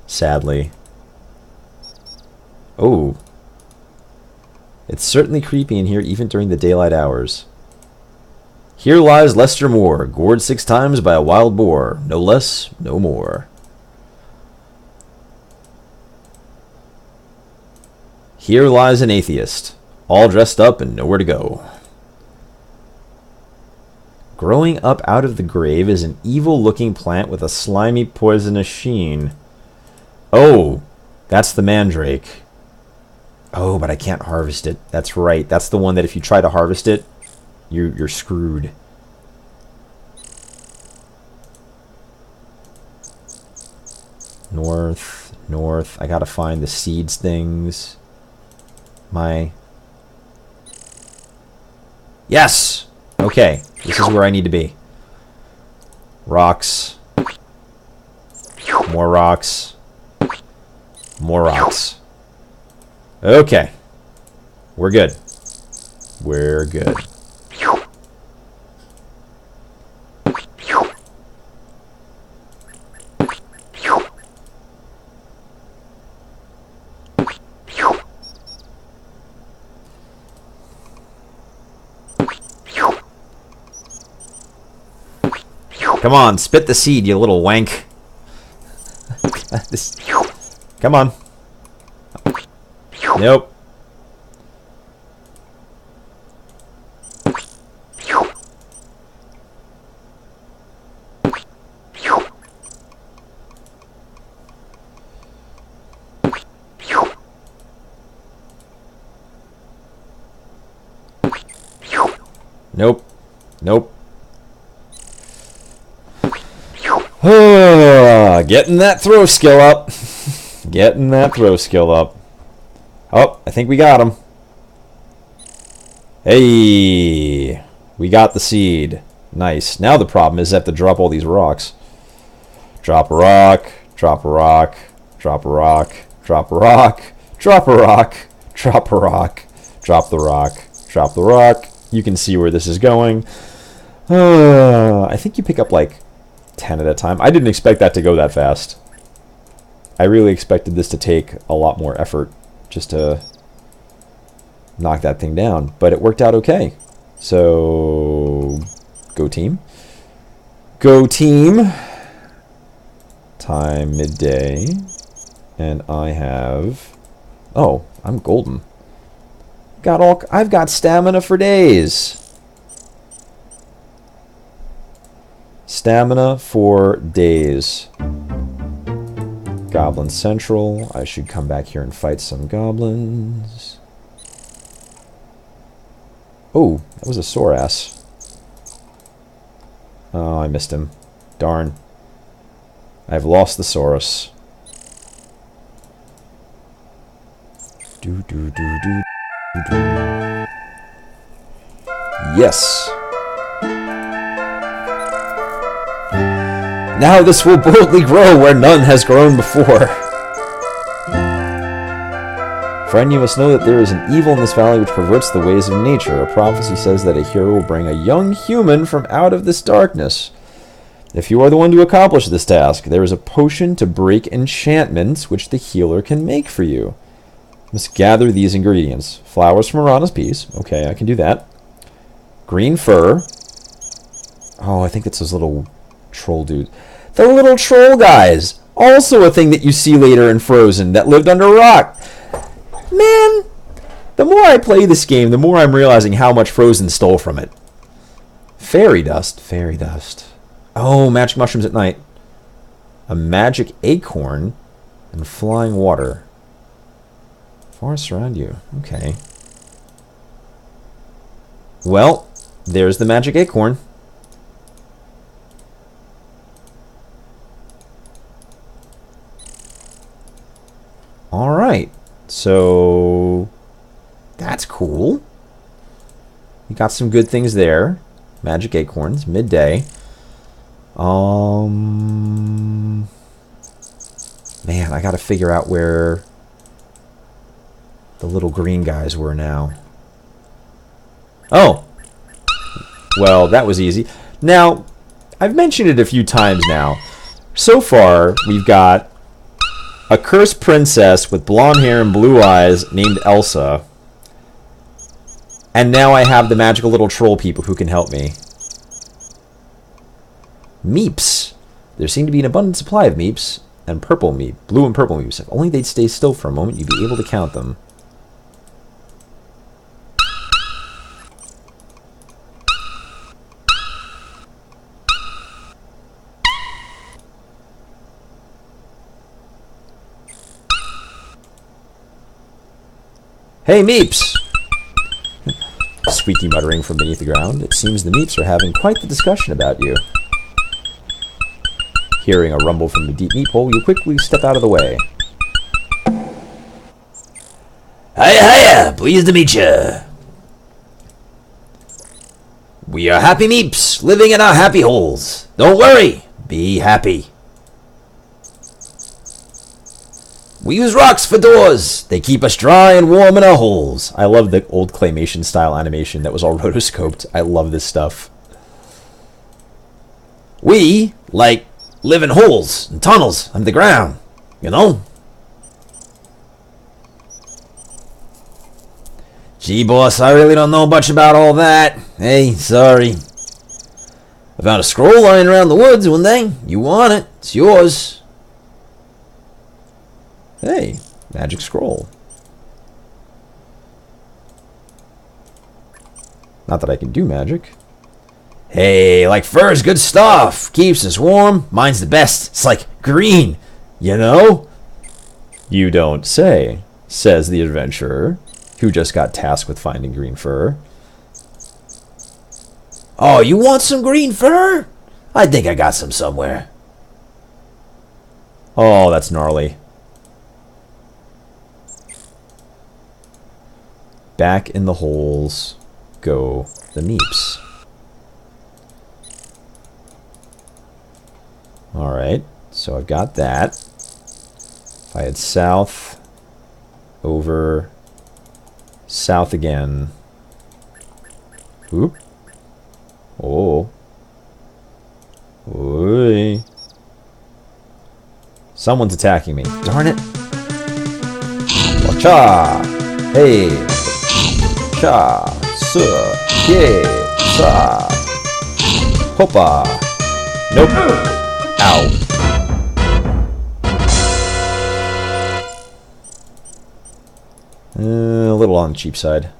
Sadly. Oh. It's certainly creepy in here even during the daylight hours. Here lies Lester Moore, gored 6 times by a wild boar. No less, no more. Here lies an atheist, all dressed up and nowhere to go. Growing up out of the grave is an evil-looking plant with a slimy, poisonous sheen. Oh, that's the mandrake. Oh, but I can't harvest it. That's right. That's the one that if you try to harvest it, you're screwed. North. I gotta find the seeds things. Yes! Okay, this is where I need to be. Rocks. More rocks. More rocks. Okay. We're good. We're good. Come on, spit the seed, you little wank. Come on. Nope. Nope. Nope. Getting that throw skill up. Getting that throw skill up. Oh, I think we got him. Hey, we got the seed. Nice. Now the problem is I have to drop all these rocks. Drop a rock, drop a rock, drop a rock, drop a rock, drop a rock, drop a rock, drop the rock, drop the rock. You can see where this is going. I think you pick up like 10 at a time. I didn't expect that to go that fast. I really expected this to take a lot more effort just to knock that thing down, but it worked out okay. So, go team. Go team. Time midday. And I have... Oh, I'm golden. I've got stamina for days. Stamina for days. Goblin Central. I should come back here and fight some goblins. Oh, that was a sore ass. Oh, I missed him. Darn. I've lost the Saurus. Yes. Now this will boldly grow where none has grown before. Friend, you must know that there is an evil in this valley which perverts the ways of nature. A prophecy says that a hero will bring a young human from out of this darkness. If you are the one to accomplish this task, there is a potion to break enchantments which the healer can make for you. You must gather these ingredients. Flowers from Arana's peas. Okay, I can do that. Green fur. Oh, I think it's those little troll dudes. The little troll guys. Also a thing that you see later in Frozen that lived under a rock. Man, the more I play this game, the more I'm realizing how much Frozen stole from it. Fairy dust. Fairy dust. Oh, magic mushrooms at night. A magic acorn and flying water. Forests around you. Okay. Well, there's the magic acorn. Alright. So that's cool. We got some good things there. Magic acorns, midday. Man, I gotta figure out where the little green guys were now. Oh! Well, that was easy. Now, I've mentioned it a few times now. So far, we've got a cursed princess with blonde hair and blue eyes named Elsa. And now I have the magical little troll people who can help me. Meeps. There seemed to be an abundant supply of meeps and purple meep, blue and purple meeps. If only they'd stay still for a moment, you'd be able to count them. Hey, Meeps! Squeaky muttering from beneath the ground. It seems the Meeps are having quite the discussion about you. Hearing a rumble from the deep meep hole, you quickly step out of the way. Hiya, hiya! Pleased to meet ya. We are happy Meeps, living in our happy holes. Don't worry, be happy. We use rocks for doors. They keep us dry and warm in our holes. I love the old claymation style animation that was all rotoscoped. I love this stuff. We, like, live in holes and tunnels under the ground, you know? Gee, boss, I really don't know much about all that. Hey, sorry. I found a scroll lying around the woods one day. You want it, it's yours. Hey, magic scroll. Not that I can do magic. Hey, like fur's good stuff. Keeps us warm. Mine's the best. It's like green, you know? You don't say, says the adventurer, who just got tasked with finding green fur. Oh, you want some green fur? I think I got some somewhere. Oh, that's gnarly. Back in the holes go the Meeps. Alright, so I've got that. If I head south, over, south again. Oop. Oh. Oy. Someone's attacking me. Darn it. Wacha. Hey. Cha. Su. Ye. Sa. Hopa. Nope. Ow. A little on the cheap side.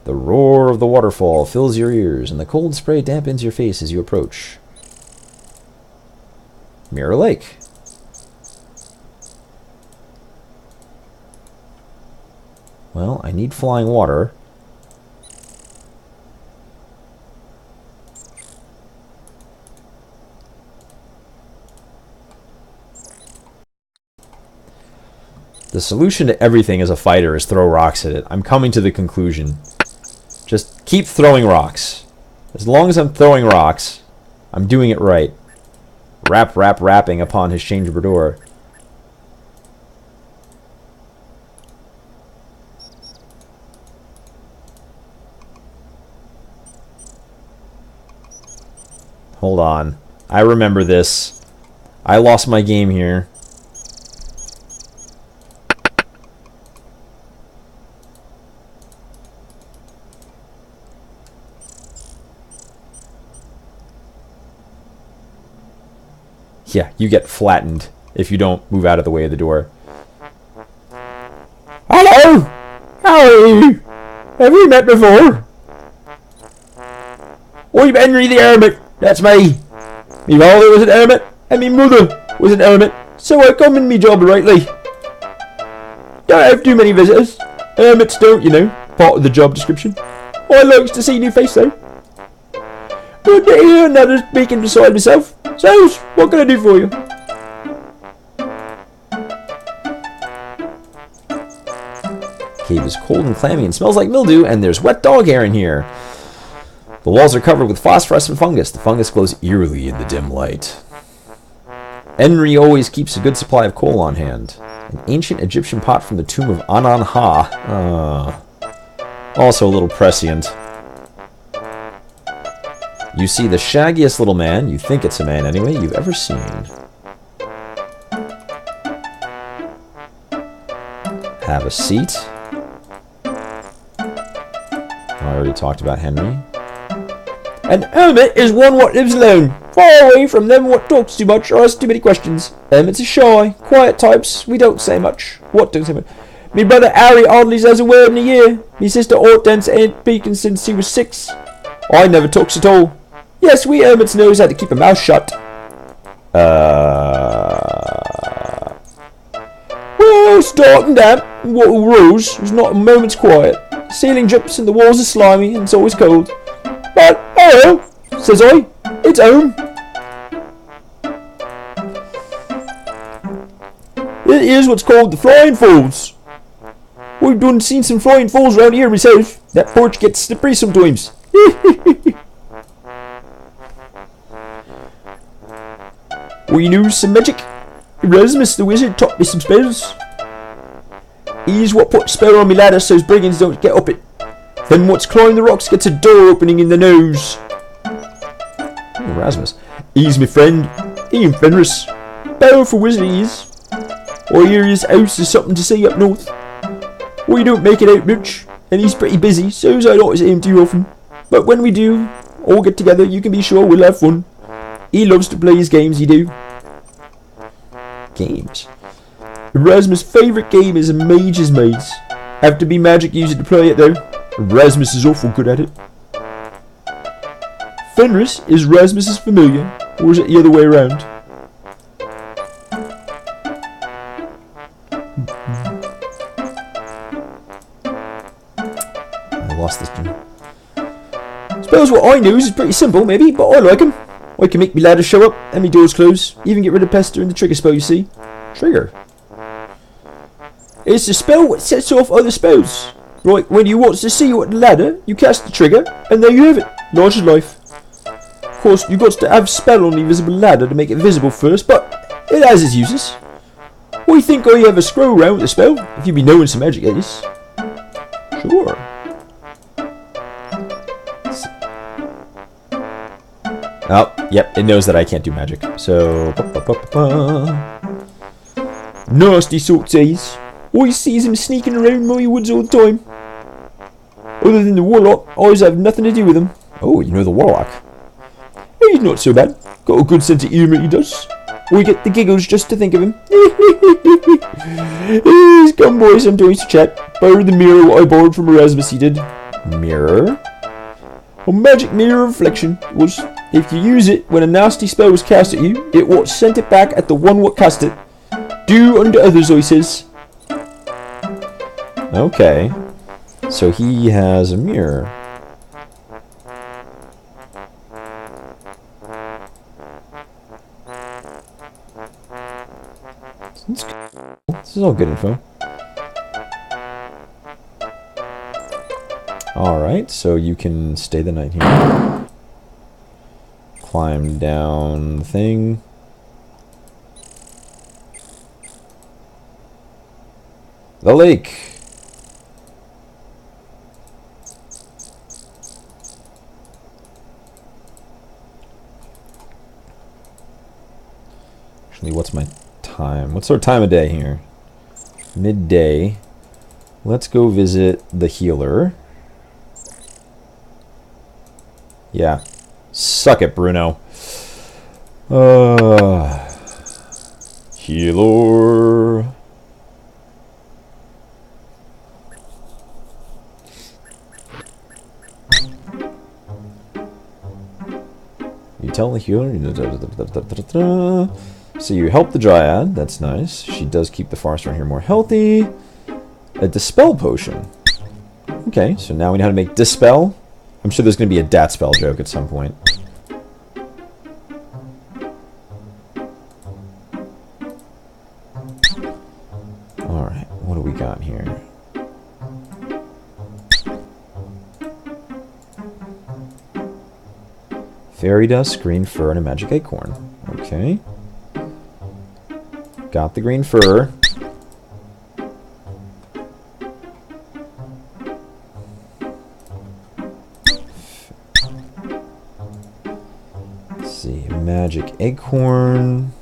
The roar of the waterfall fills your ears, and the cold spray dampens your face as you approach. Mirror Lake. Well, I need flying water. The solution to everything as a fighter is throw rocks at it. I'm coming to the conclusion. Just keep throwing rocks. As long as I'm throwing rocks, I'm doing it right. Rapping upon his changeable door. Hold on. I remember this. I lost my game here. Yeah, you get flattened if you don't move out of the way of the door. Hello! Hi! Have we met before? I'm Henry the Hermit. That's me. Me father was an hermit, and me mother was an hermit, so I come in me job rightly. Don't have too many visitors. Hermits don't, you know, part of the job description. I likes to see new face though. Good to hear another speaking beside myself. So, what can I do for you? Cave is cold and clammy and smells like mildew, and there's wet dog hair in here. The walls are covered with phosphorescent fungus. The fungus glows eerily in the dim light. Henry always keeps a good supply of coal on hand. An ancient Egyptian pot from the tomb of Anan-Ha. Also a little prescient. You see the shaggiest little man, you think it's a man anyway, you've ever seen. Have a seat. I already talked about Henry. An hermit is one what lives alone, far away from them what talks too much or asks too many questions. Hermits are shy, quiet types, we don't say much. What don't say much? Me brother Harry hardly says a word in a year. Me sister Hortense ain't speaking since he was 6. I never talks at all. Yes, we hermits knows how to keep a mouth shut. Well, it's dark and damp, and water rose. There's not a moment's quiet. The ceiling drips and the walls are slimy, and it's always cold. But, oh well, says I, it's home. It is what's called the Flying Falls. We've done seen some flying falls around here myself. That porch gets slippery sometimes. We knew some magic. Erasmus the wizard taught me some spells. He's what put spell on me ladder so's brigands don't get up it. Then what's climbed the rocks gets a door opening in the nose. Oh, Erasmus. He's my friend. He and Fenris. Powerful wizard he is. I hear his house is something to see up north. We don't make it out much, and he's pretty busy, so's I don't see him too often. But when we do all get together, you can be sure we'll have fun. He loves to play his games, he do. Games? Erasmus' favourite game is a Mage's Maze. Have to be magic user to play it though. Erasmus is awful good at it. Fenris is Erasmus' familiar, or is it the other way around? I lost this one. Suppose what I know is pretty simple, maybe, but I like 'em. I can make me ladders show up, and me doors close, even get rid of pester and the trigger spell, you see. Trigger? It's a spell that sets off other spells. Like, when you want to see what the ladder, you cast the trigger, and there you have it. Large as life. Of course, you've got to have spell on the invisible ladder to make it visible first, but it has its uses. I think I have a scroll around with the spell, if you be knowing some magic, that is. Sure. Oh, yep, it knows that I can't do magic. So, nasty sort says. I sees him sneaking around my woods all the time. Other than the warlock, I always have nothing to do with him. Oh, you know the warlock. He's not so bad. Got a good sense of humour, he does. We get the giggles just to think of him. He's come boys sometimes to chat. Borrow the mirror what I borrowed from Erasmus, he did. Mirror? A magic mirror of reflection was, if you use it when a nasty spell was cast at you, it what sent it back at the one what cast it. Do unto others, I says. Okay. So he has a mirror. This is all good info. Alright, so you can stay the night here. Climb down the thing. The lake. Actually, what's my time? What's our time of day here? Midday. Let's go visit the healer. Yeah. Suck it, Bruno. Healer. You tell the healer. So you help the Dryad. That's nice. She does keep the forest around here more healthy. A Dispel potion. Okay, so now we know how to make Dispel. I'm sure there's going to be a Dat spell joke at some point. Alright, what do we got here? Fairy dust, green fur, and a magic acorn. Okay. Got the green fur. Let's see, magic acorn.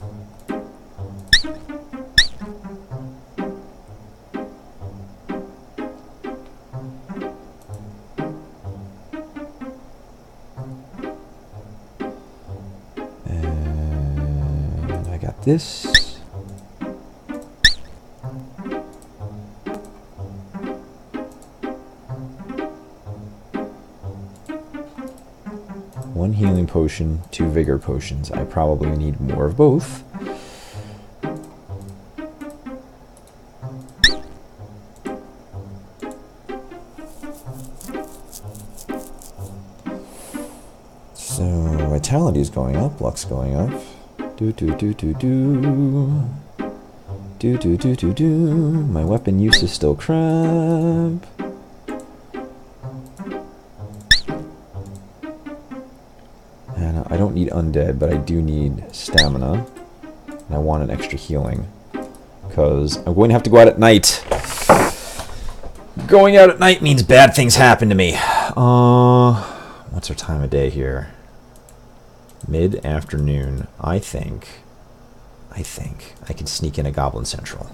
This. One healing potion, 2 vigor potions. I probably need more of both. So vitality is going up, luck's going up. Do. My weapon use is still crap. And I don't need undead, but I do need stamina. And I want an extra healing. Because I'm going to have to go out at night. Going out at night means bad things happen to me. What's our time of day here? Mid-afternoon. I think I could sneak in a Goblin Central.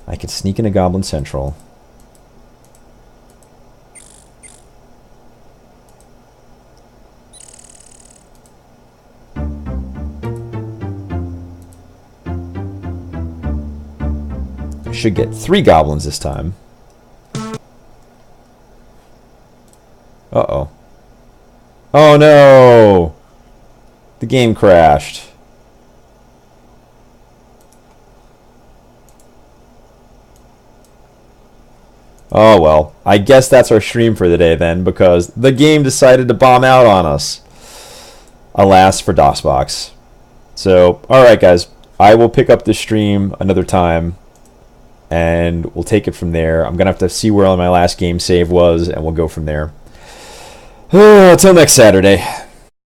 I could sneak in a Goblin Central. I should get 3 goblins this time. Uh-oh. Oh no! The game crashed. Oh well, I guess that's our stream for the day then, because the game decided to bomb out on us. Alas for DOSBox. So, alright guys, I will pick up the stream another time, and we'll take it from there. I'm going to have to see where my last game save was, and we'll go from there. Until next Saturday.